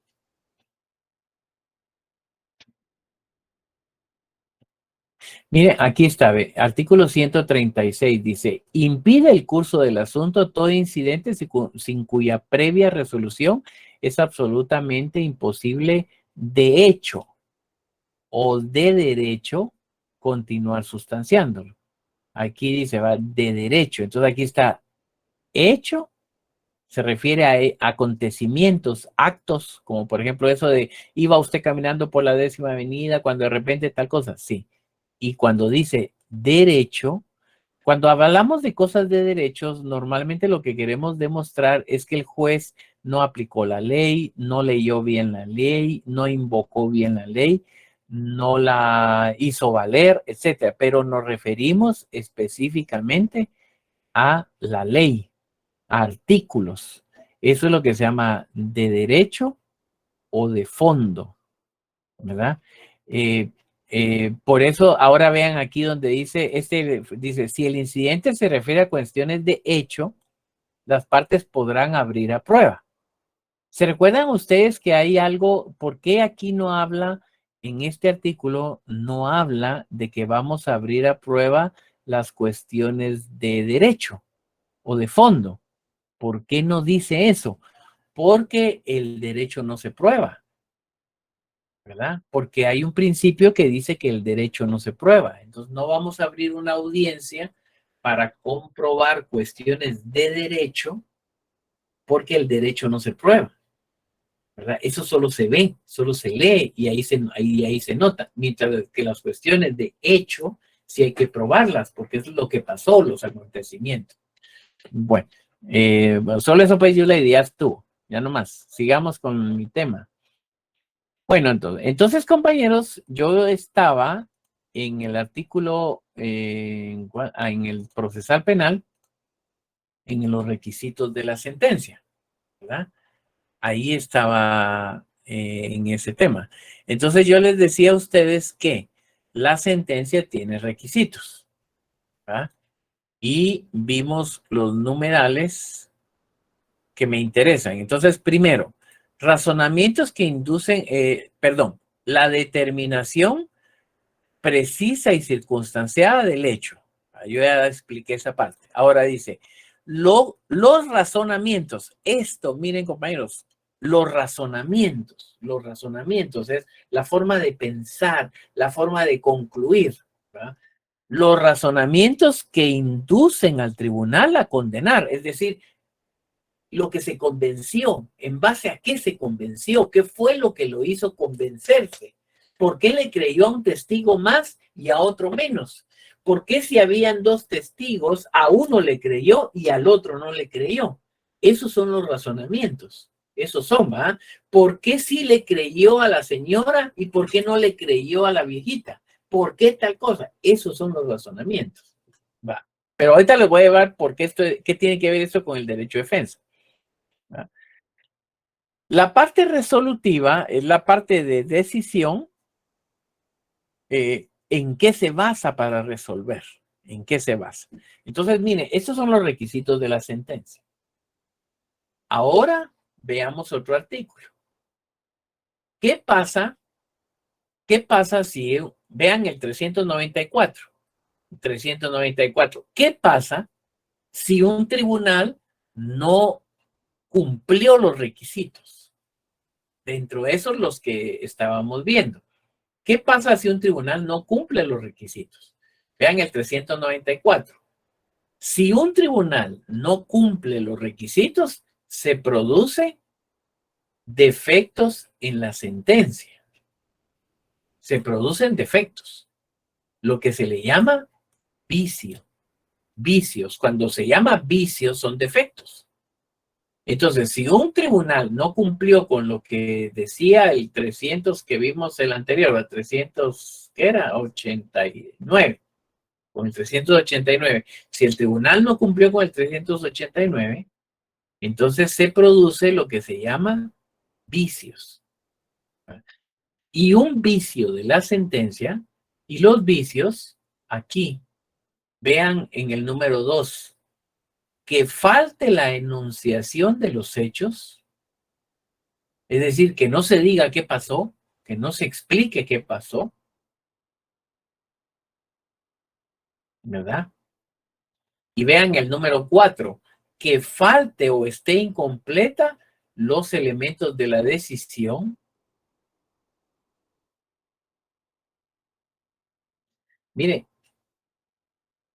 Mire, aquí está, ve, artículo 136 dice, impide el curso del asunto todo incidente sin cuya previa resolución es absolutamente imposible de hecho o de derecho continuar sustanciándolo. Aquí dice, va, de derecho. Entonces aquí está hecho, se refiere a acontecimientos, actos, como por ejemplo eso de, iba usted caminando por la 10ª avenida cuando de repente tal cosa, sí. Y cuando dice derecho, cuando hablamos de cosas de derechos, normalmente lo que queremos demostrar es que el juez no aplicó la ley, no leyó bien la ley, no invocó bien la ley, no la hizo valer, etcétera. Pero nos referimos específicamente a la ley, a artículos. Eso es lo que se llama de derecho o de fondo, ¿verdad? Por eso ahora vean aquí donde dice, dice, si el incidente se refiere a cuestiones de hecho, las partes podrán abrir a prueba. ¿Se recuerdan ustedes que hay algo, por qué aquí no habla, en este artículo, no habla de que vamos a abrir a prueba las cuestiones de derecho o de fondo? ¿Por qué no dice eso? Porque el derecho no se prueba, ¿verdad? Porque hay un principio que dice que el derecho no se prueba. Entonces no vamos a abrir una audiencia para comprobar cuestiones de derecho porque el derecho no se prueba, ¿verdad? Eso solo se ve, solo se lee y ahí se nota. Mientras que las cuestiones de hecho sí hay que probarlas porque es lo que pasó, los acontecimientos. Bueno, solo eso pues yo le diría tú. Ya nomás, sigamos con mi tema. Bueno, entonces compañeros, yo estaba en el artículo, en el procesal penal, en los requisitos de la sentencia, ¿verdad? Ahí estaba en ese tema. Entonces yo les decía a ustedes que la sentencia tiene requisitos, ¿verdad? Y vimos los numerales que me interesan. Entonces, primero, razonamientos que inducen, la determinación precisa y circunstanciada del hecho. Yo ya expliqué esa parte. Ahora dice, los razonamientos, miren compañeros, los razonamientos es la forma de pensar, la forma de concluir, ¿verdad? Los razonamientos que inducen al tribunal a condenar, es decir, lo que se convenció, en base a qué se convenció, qué fue lo que lo hizo convencerse, por qué le creyó a un testigo más y a otro menos, por qué si habían dos testigos, a uno le creyó y al otro no le creyó. Esos son los razonamientos, esos son, ¿va? ¿Por qué sí le creyó a la señora y por qué no le creyó a la viejita? ¿Por qué tal cosa? Esos son los razonamientos, ¿va? Pero ahorita les voy a llevar por qué qué tiene que ver esto con el derecho de defensa. La parte resolutiva es la parte de decisión. ¿En qué se basa para resolver? ¿En qué se basa? Entonces, mire, estos son los requisitos de la sentencia. Ahora veamos otro artículo. ¿Qué pasa? ¿Qué pasa si, vean el 394? 394. ¿Qué pasa si un tribunal no cumplió los requisitos? Dentro de esos los que estábamos viendo. ¿Qué pasa si un tribunal no cumple los requisitos? Vean el 394. Si un tribunal no cumple los requisitos, se produce defectos en la sentencia. Se producen defectos. Lo que se le llama vicio. Vicios. Cuando se llama vicios son defectos. Entonces, si un tribunal no cumplió con lo que decía el 300 que vimos el anterior, el 300, ¿qué era? 89. con el 389. Si el tribunal no cumplió con el 389, entonces se produce lo que se llama vicios. Y un vicio de la sentencia, y los vicios, aquí, vean en el número 2, que falte la enunciación de los hechos, es decir, que no se diga qué pasó, que no se explique qué pasó, ¿verdad? Y vean el número 4, que falte o esté incompleta los elementos de la decisión. Mire,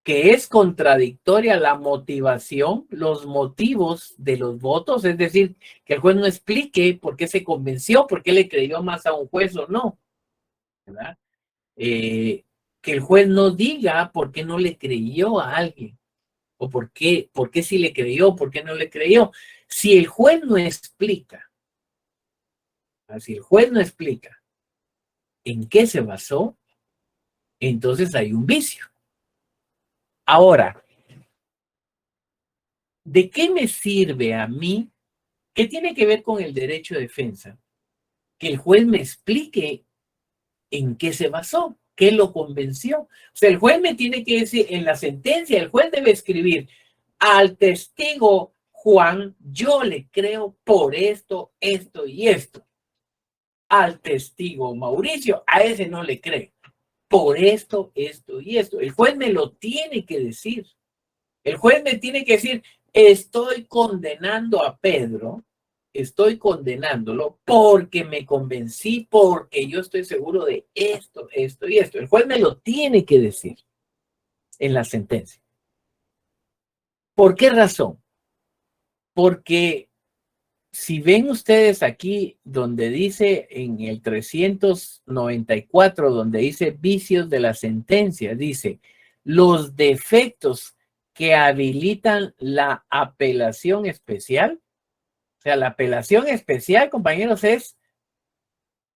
que es contradictoria la motivación, los motivos de los votos, es decir, que el juez no explique por qué se convenció, por qué le creyó más a un juez o no, ¿verdad? Que el juez no diga por qué no le creyó a alguien, o por qué sí le creyó, por qué no le creyó. Si el juez no explica, en qué se basó, entonces hay un vicio. Ahora, ¿de qué me sirve a mí? ¿Qué tiene que ver con el derecho de defensa? Que el juez me explique en qué se basó, qué lo convenció. O sea, el juez me tiene que decir, en la sentencia, el juez debe escribir, al testigo Juan, yo le creo por esto, esto y esto. Al testigo Mauricio, a ese no le creo. Por esto, esto y esto. El juez me lo tiene que decir. El juez me tiene que decir, estoy condenando a Pedro, estoy condenándolo porque me convencí, porque yo estoy seguro de esto, esto y esto. El juez me lo tiene que decir en la sentencia. ¿Por qué razón? Porque si ven ustedes aquí donde dice en el 394, donde dice vicios de la sentencia, dice los defectos que habilitan la apelación especial. O sea, la apelación especial, compañeros, es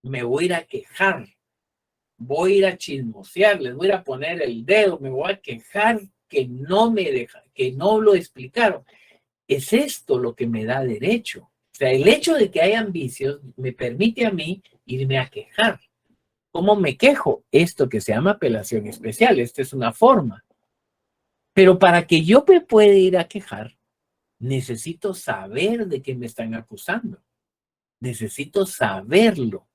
me voy a ir a quejar, voy a ir a chismosear, les voy a poner el dedo, me voy a quejar que no me deja, que no lo explicaron. Es esto lo que me da derecho. O sea, el hecho de que hayan vicios me permite a mí irme a quejar. ¿Cómo me quejo? Esto que se llama apelación especial. Esta es una forma. Pero para que yo me pueda ir a quejar, necesito saber de qué me están acusando. Necesito saberlo.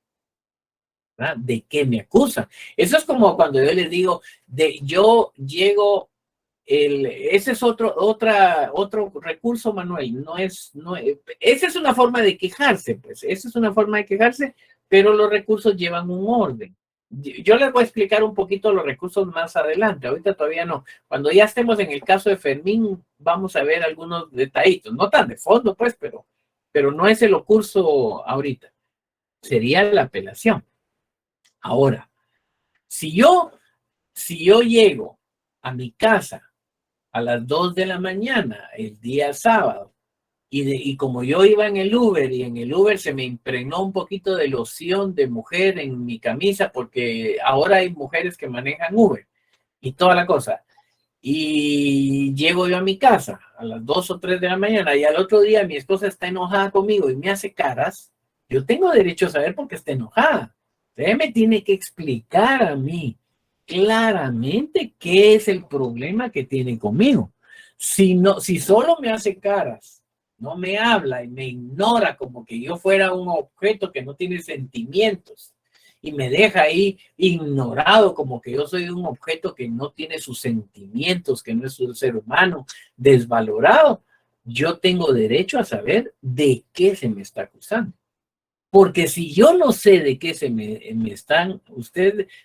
¿Verdad? De qué me acusan. Eso es como cuando yo les digo, yo llego, ese es otro recurso, Manuel. Esa es una forma de quejarse, pues. Esa es una forma de quejarse, pero los recursos llevan un orden. Yo les voy a explicar un poquito los recursos más adelante. Ahorita todavía no. Cuando ya estemos en el caso de Fermín, vamos a ver algunos detallitos. No tan de fondo, pues, pero no es el curso ahorita. Sería la apelación. Ahora, si yo llego a mi casa a las 2 de la mañana el día sábado y como yo iba en el Uber y en el Uber se me impregnó un poquito de loción de mujer en mi camisa porque ahora hay mujeres que manejan Uber y toda la cosa. Y llego yo a mi casa a las 2 o 3 de la mañana y al otro día mi esposa está enojada conmigo y me hace caras, yo tengo derecho a saber por qué está enojada. Usted me tiene que explicar a mí claramente qué es el problema que tiene conmigo. Si solo me hace caras, no me habla y me ignora como que yo fuera un objeto que no tiene sentimientos y me deja ahí ignorado como que yo soy un objeto que no tiene sus sentimientos, que no es un ser humano, desvalorado, yo tengo derecho a saber de qué se me está acusando. Porque si yo no sé de qué se me están,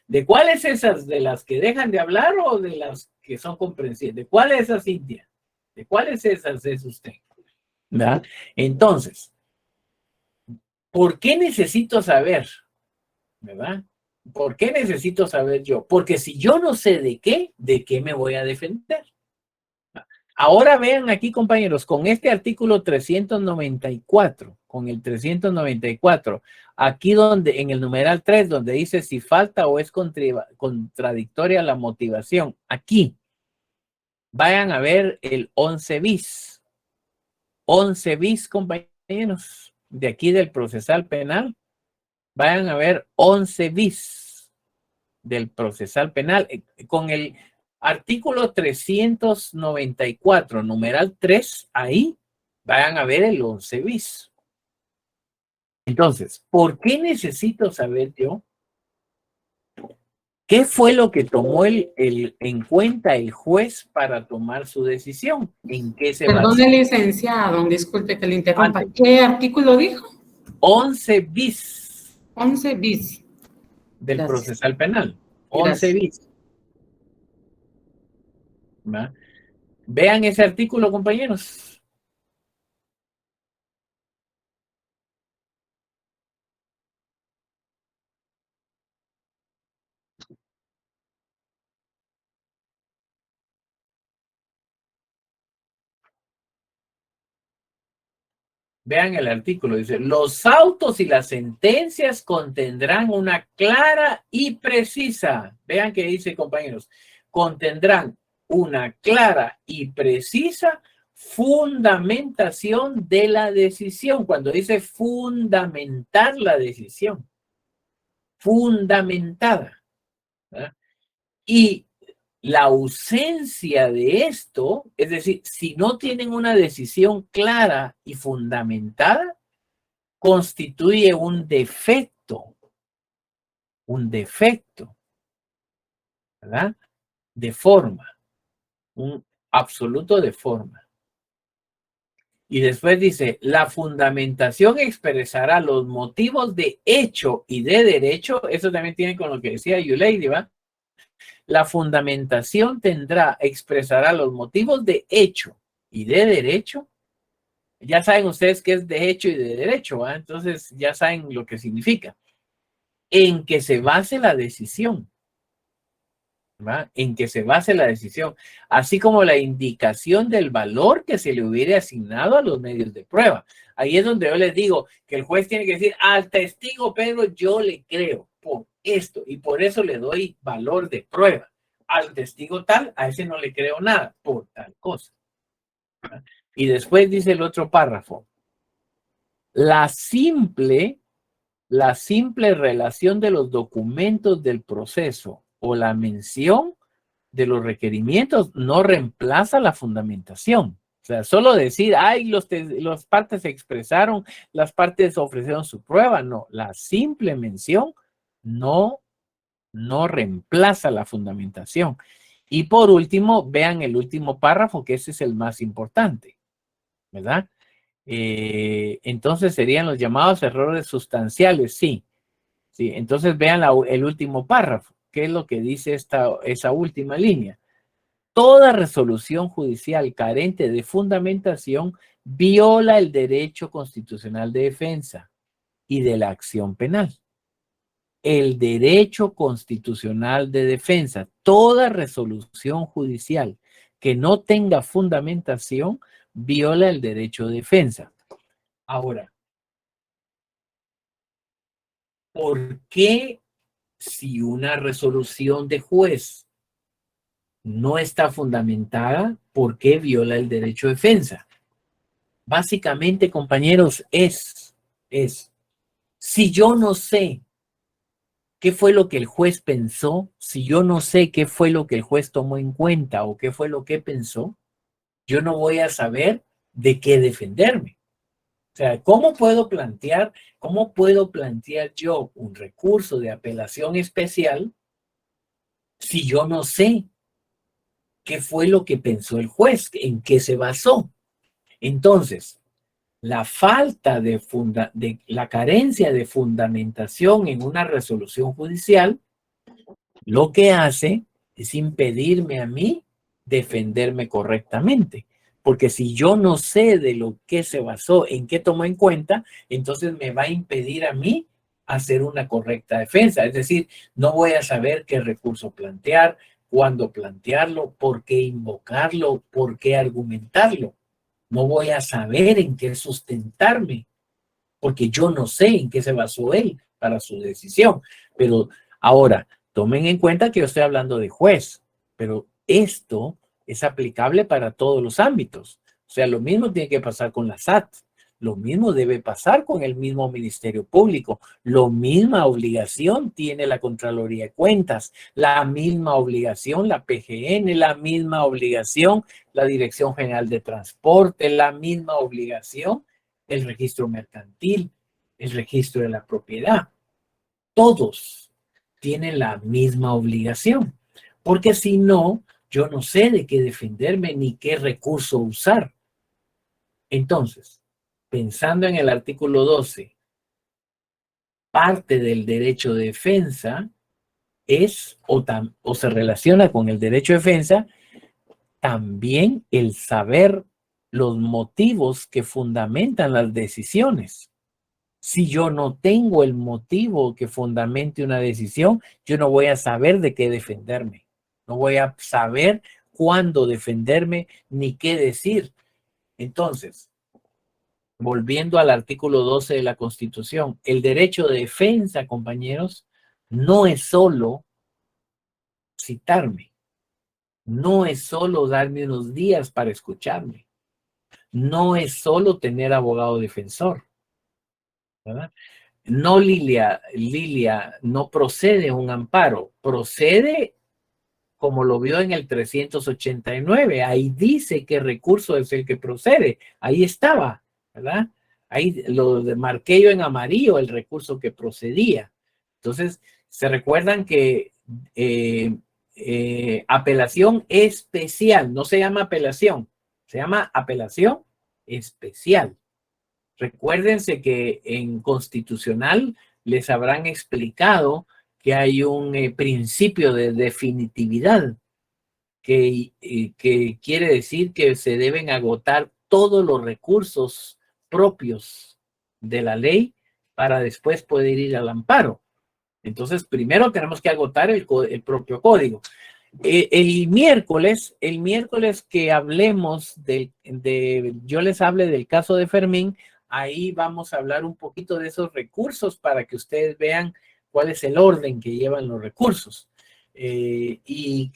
¿de cuáles esas? ¿De las que dejan de hablar o de las que son comprensibles? ¿De cuáles esas, Cintia? ¿De cuáles esas es usted? ¿Verdad? Entonces, ¿por qué necesito saber? ¿Verdad? ¿Por qué necesito saber yo? Porque si yo no sé de qué me voy a defender? Ahora vean aquí, compañeros, con este artículo 394, con el 394, aquí donde, en el numeral 3, donde dice si falta o es contradictoria la motivación, aquí, vayan a ver el 11 bis. 11 bis, compañeros, de aquí del procesal penal. Vayan a ver 11 bis del procesal penal. Con el artículo 394, numeral 3, ahí vayan a ver el 11 bis. Entonces, ¿por qué necesito saber yo qué fue lo que tomó en cuenta el juez para tomar su decisión? ¿En qué se basó? Perdone, licenciado, disculpe que le interrumpa. ¿Qué artículo dijo? 11 bis. 11 bis. Del Gracias. procesal penal. 11 bis. ¿Va? Vean ese artículo, compañeros. Vean el artículo, dice, los autos y las sentencias contendrán una clara y precisa, vean que dice, compañeros, contendrán una clara y precisa fundamentación de la decisión. Cuando dice fundamentar la decisión, fundamentada, ¿verdad? Y la ausencia de esto, es decir, si no tienen una decisión clara y fundamentada, constituye un defecto, ¿verdad? De forma, un absoluto de forma. Y después dice, la fundamentación expresará los motivos de hecho y de derecho, eso también tiene con lo que decía Yuleidi, ¿va? La fundamentación expresará los motivos de hecho y de derecho. Ya saben ustedes qué es de hecho y de derecho, ¿va? Entonces ya saben lo que significa. En que se base la decisión, ¿va? En que se base la decisión, así como la indicación del valor que se le hubiera asignado a los medios de prueba. Ahí es donde yo les digo que el juez tiene que decir, al testigo Pedro yo le creo por esto y por eso le doy valor de prueba. Al testigo tal, a ese no le creo nada por tal cosa. Y después dice el otro párrafo, la simple relación de los documentos del proceso o la mención de los requerimientos no reemplaza la fundamentación. O sea, solo decir, ay, las partes se expresaron, las partes ofrecieron su prueba. No, la simple mención no reemplaza la fundamentación. Y por último, vean el último párrafo, que ese es el más importante, ¿verdad? Entonces serían los llamados errores sustanciales, sí. Sí, entonces vean el último párrafo. ¿Qué es lo que dice esa última línea? Toda resolución judicial carente de fundamentación viola el derecho constitucional de defensa y de la acción penal. El derecho constitucional de defensa, toda resolución judicial que no tenga fundamentación viola el derecho de defensa. Ahora, ¿por qué si una resolución de juez no está fundamentada, por qué viola el derecho de defensa? Básicamente, compañeros, si yo no sé qué fue lo que el juez pensó, si yo no sé qué fue lo que el juez tomó en cuenta o qué fue lo que pensó, yo no voy a saber de qué defenderme. O sea, ¿cómo puedo plantear yo un recurso de apelación especial si yo no sé qué fue lo que pensó el juez, en qué se basó? Entonces, la carencia de fundamentación en una resolución judicial, lo que hace es impedirme a mí defenderme correctamente. Porque si yo no sé de lo que se basó, en qué tomó en cuenta, entonces me va a impedir a mí hacer una correcta defensa. Es decir, no voy a saber qué recurso plantear, cuándo plantearlo, por qué invocarlo, por qué argumentarlo. No voy a saber en qué sustentarme, porque yo no sé en qué se basó él para su decisión. Pero ahora, tomen en cuenta que yo estoy hablando de juez, pero esto es aplicable para todos los ámbitos. O sea, lo mismo tiene que pasar con la SAT, lo mismo debe pasar con el mismo Ministerio Público, lo misma obligación tiene la Contraloría de Cuentas, la misma obligación la PGN, la misma obligación la Dirección General de Transporte, la misma obligación el registro mercantil, el registro de la propiedad. Todos tienen la misma obligación, porque si no, yo no sé de qué defenderme ni qué recurso usar. Entonces, pensando en el artículo 12, parte del derecho de defensa es o se relaciona con el derecho de defensa también el saber los motivos que fundamentan las decisiones. Si yo no tengo el motivo que fundamente una decisión, yo no voy a saber de qué defenderme. No voy a saber cuándo defenderme ni qué decir. Entonces, volviendo al artículo 12 de la Constitución, el derecho de defensa, compañeros, no es solo citarme, no es solo darme unos días para escucharme, no es solo tener abogado defensor, ¿verdad? No, Lilia, no procede un amparo, procede como lo vio en el 389, ahí dice qué recurso es el que procede, ahí estaba, ¿verdad? Ahí lo marqué yo en amarillo, el recurso que procedía. Entonces, se recuerdan que apelación especial, no se llama apelación, se llama apelación especial. Recuérdense que en constitucional les habrán explicado que hay un principio de definitividad que quiere decir que se deben agotar todos los recursos propios de la ley para después poder ir al amparo. Entonces, primero tenemos que agotar el propio código. El miércoles que hablemos yo les hable del caso de Fermín, ahí vamos a hablar un poquito de esos recursos para que ustedes vean cuál es el orden que llevan los recursos y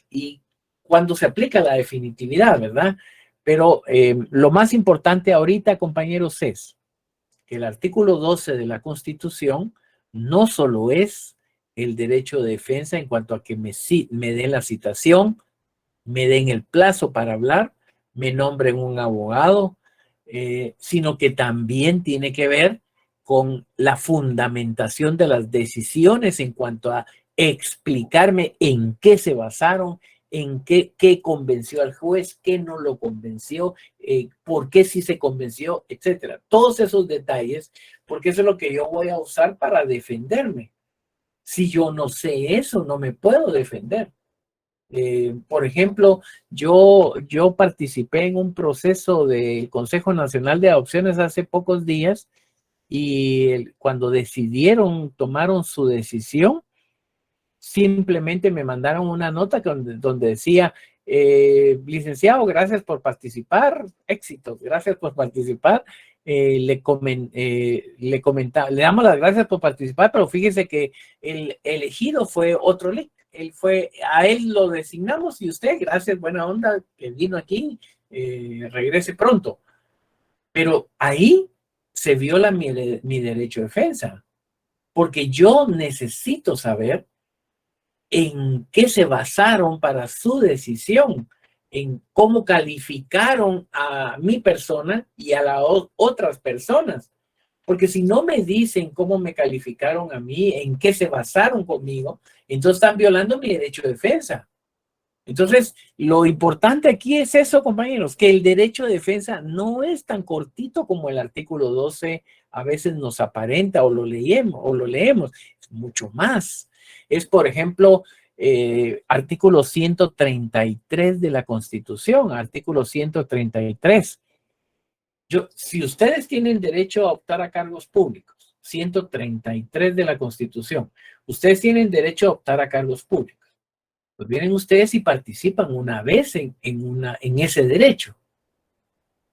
cuando se aplica la definitividad, ¿verdad? Pero lo más importante ahorita, compañeros, es que el artículo 12 de la Constitución no solo es el derecho de defensa en cuanto a que me den la citación, me den el plazo para hablar, me nombren un abogado, sino que también tiene que ver con la fundamentación de las decisiones en cuanto a explicarme en qué se basaron, en qué convenció al juez, qué no lo convenció, por qué sí se convenció, etcétera. Todos esos detalles, porque eso es lo que yo voy a usar para defenderme. Si yo no sé eso, no me puedo defender. Por ejemplo, yo participé en un proceso del Consejo Nacional de Adopciones hace pocos días y cuando tomaron su decisión, simplemente me mandaron una nota donde decía, licenciado, gracias por participar, éxitos, gracias por participar. Le damos las gracias por participar, pero fíjese que el elegido fue otro LIC. A él lo designamos y usted, gracias, buena onda, que vino aquí, regrese pronto. Pero ahí se viola mi derecho de defensa, porque yo necesito saber en qué se basaron para su decisión, en cómo calificaron a mi persona y a las otras personas. Porque si no me dicen cómo me calificaron a mí, en qué se basaron conmigo, entonces están violando mi derecho de defensa. Entonces, lo importante aquí es eso, compañeros, que el derecho de defensa no es tan cortito como el artículo 12 a veces nos aparenta o lo leemos, es mucho más. Es, por ejemplo, artículo 133 de la Constitución, artículo 133. Si ustedes tienen derecho a optar a cargos públicos, 133 de la Constitución, ustedes tienen derecho a optar a cargos públicos. Pues vienen ustedes y participan una vez en ese derecho.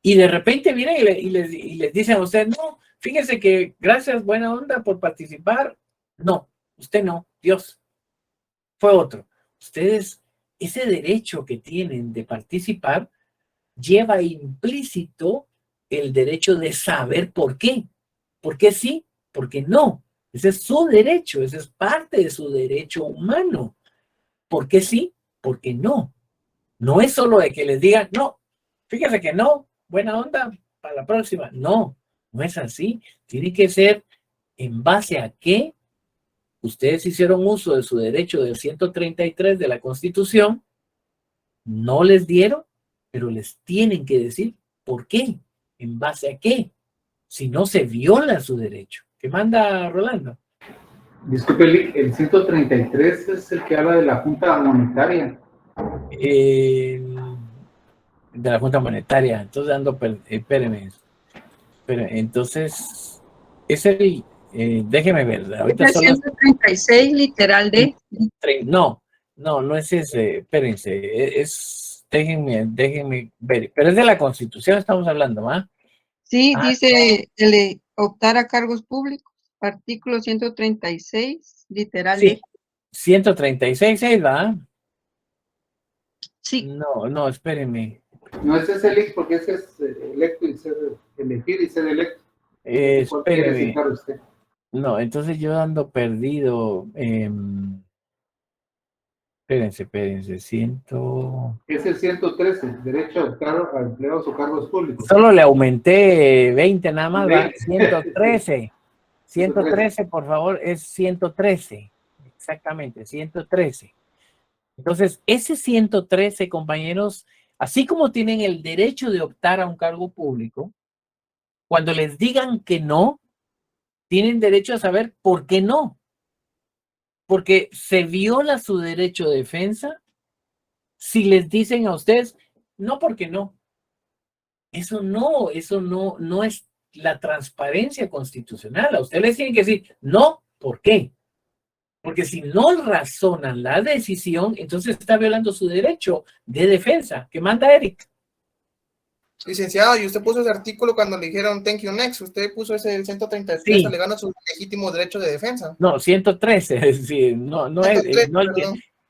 Y de repente vienen y les dicen a ustedes, no, fíjese que gracias, buena onda por participar. No, usted no, Dios. Fue otro. Ustedes, ese derecho que tienen de participar lleva implícito el derecho de saber por qué. ¿Por qué sí? ¿Por qué no? Ese es su derecho, ese es parte de su derecho humano. ¿Por qué sí? ¿Por qué no? No es solo de que les digan, no, fíjese que no, buena onda, para la próxima. No, no es así. Tiene que ser en base a qué ustedes hicieron uso de su derecho del 133 de la Constitución, no les dieron, pero les tienen que decir por qué, en base a qué. Si no, se viola su derecho. ¿Qué manda Rolando? Disculpe, el 133 es el que habla de la Junta Monetaria. De la Junta Monetaria. Entonces ando, espérenme. Entonces, es el, déjeme ver. Ahorita Es el 136, literal D. No es ese, espérense, déjenme ver, pero es de la Constitución estamos hablando, ¿va? Sí, dice el de optar a cargos públicos, artículo 136, literal Sí, D. 136, ¿va? Sí. No, espérenme. No, ese es el porque ese es electo y ser elegir y ser electo. ¿Cuál quiere Espérenme. citar usted? No, entonces yo ando perdido. Espérense, Es el 113, derecho a optar a empleados o cargos públicos. Solo le aumenté 20 nada más, ¿va? 113. 113, por favor, es 113. Exactamente, 113. Entonces, ese 113, compañeros, así como tienen el derecho de optar a un cargo público, cuando les digan que no, tienen derecho a saber por qué no. Porque se viola su derecho de defensa si les dicen a ustedes, no, porque no. Eso no es la transparencia constitucional. A ustedes les tienen que decir, no, ¿por qué? Porque si no razonan la decisión, entonces está violando su derecho de defensa. ¿Qué manda Eric? Licenciado, y usted puso ese artículo cuando le dijeron thank you next. Usted puso ese 133 Sí. alegando su legítimo derecho de defensa. No, 113. Sí, no 113,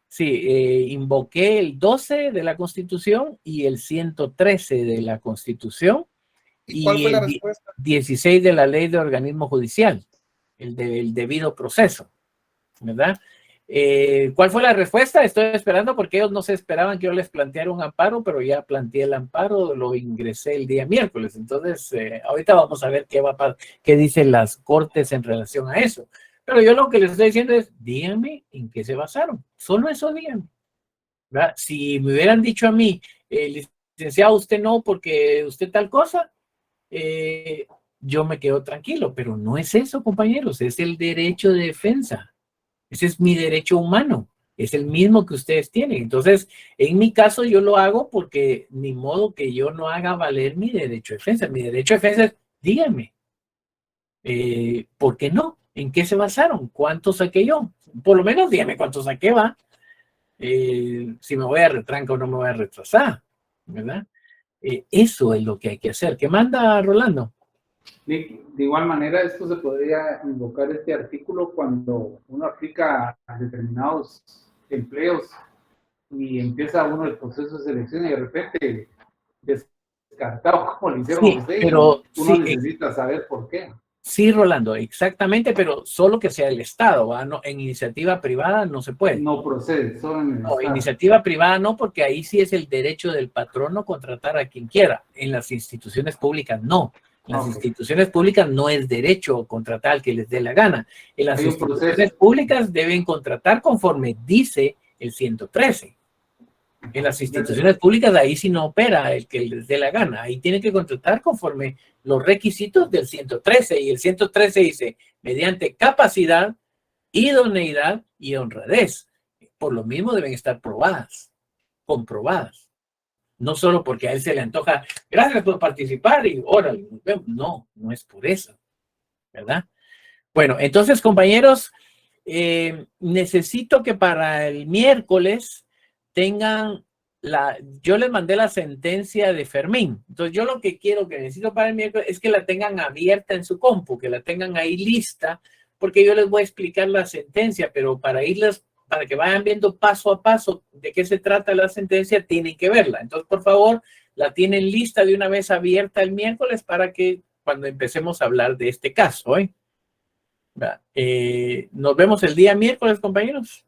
es. Invoqué el 12 de la Constitución y el 113 de la Constitución. ¿Y cuál fue la el respuesta? 16 de la Ley de Organismo Judicial, el debido proceso, ¿verdad? ¿Cuál fue la respuesta? Estoy esperando porque ellos no se esperaban que yo les planteara un amparo, pero ya planteé el amparo, lo ingresé el día miércoles. Entonces, ahorita vamos a ver qué dicen las cortes en relación a eso. Pero yo lo que les estoy diciendo es, díganme en qué se basaron. Solo eso díganme, ¿verdad? Si me hubieran dicho a mí, licenciado, usted no, porque usted tal cosa, yo me quedo tranquilo, pero no es eso, compañeros, es el derecho de defensa. Ese es mi derecho humano, es el mismo que ustedes tienen. Entonces, en mi caso yo lo hago porque ni modo que yo no haga valer mi derecho de defensa. Mi derecho de defensa es, díganme, ¿por qué no? ¿En qué se basaron? ¿Cuánto saqué yo? Por lo menos díganme cuánto saqué, va. Si me voy a retrancar o no me voy a retrasar, ¿verdad? Eso es lo que hay que hacer. ¿Qué manda Rolando? De igual manera, esto se podría invocar este artículo cuando uno aplica a determinados empleos y empieza uno el proceso de selección y de repente descartado como le hicieron a usted, pero uno necesita saber por qué. Sí, Rolando, exactamente, pero solo que sea el Estado, ¿va? No, en iniciativa privada no se puede. No procede, solo en el Estado. Iniciativa privada no, porque ahí sí es el derecho del patrono contratar a quien quiera. En las instituciones públicas no. En las instituciones públicas no es derecho contratar al que les dé la gana. En las instituciones públicas deben contratar conforme dice el 113. En las instituciones públicas ahí sí no opera el que les dé la gana. Ahí tienen que contratar conforme los requisitos del 113. Y el 113 dice, mediante capacidad, idoneidad y honradez. Por lo mismo deben estar probadas, comprobadas. No solo porque a él se le antoja, gracias por participar y órale, nos vemos. No, no es por eso, ¿verdad? Bueno, entonces, compañeros, necesito que para el miércoles tengan yo les mandé la sentencia de Fermín. Entonces, yo lo que quiero, que necesito para el miércoles, es que la tengan abierta en su compu, que la tengan ahí lista, porque yo les voy a explicar la sentencia, pero para que vayan viendo paso a paso de qué se trata la sentencia, tienen que verla. Entonces, por favor, la tienen lista de una vez abierta el miércoles para que cuando empecemos a hablar de este caso, nos vemos el día miércoles, compañeros.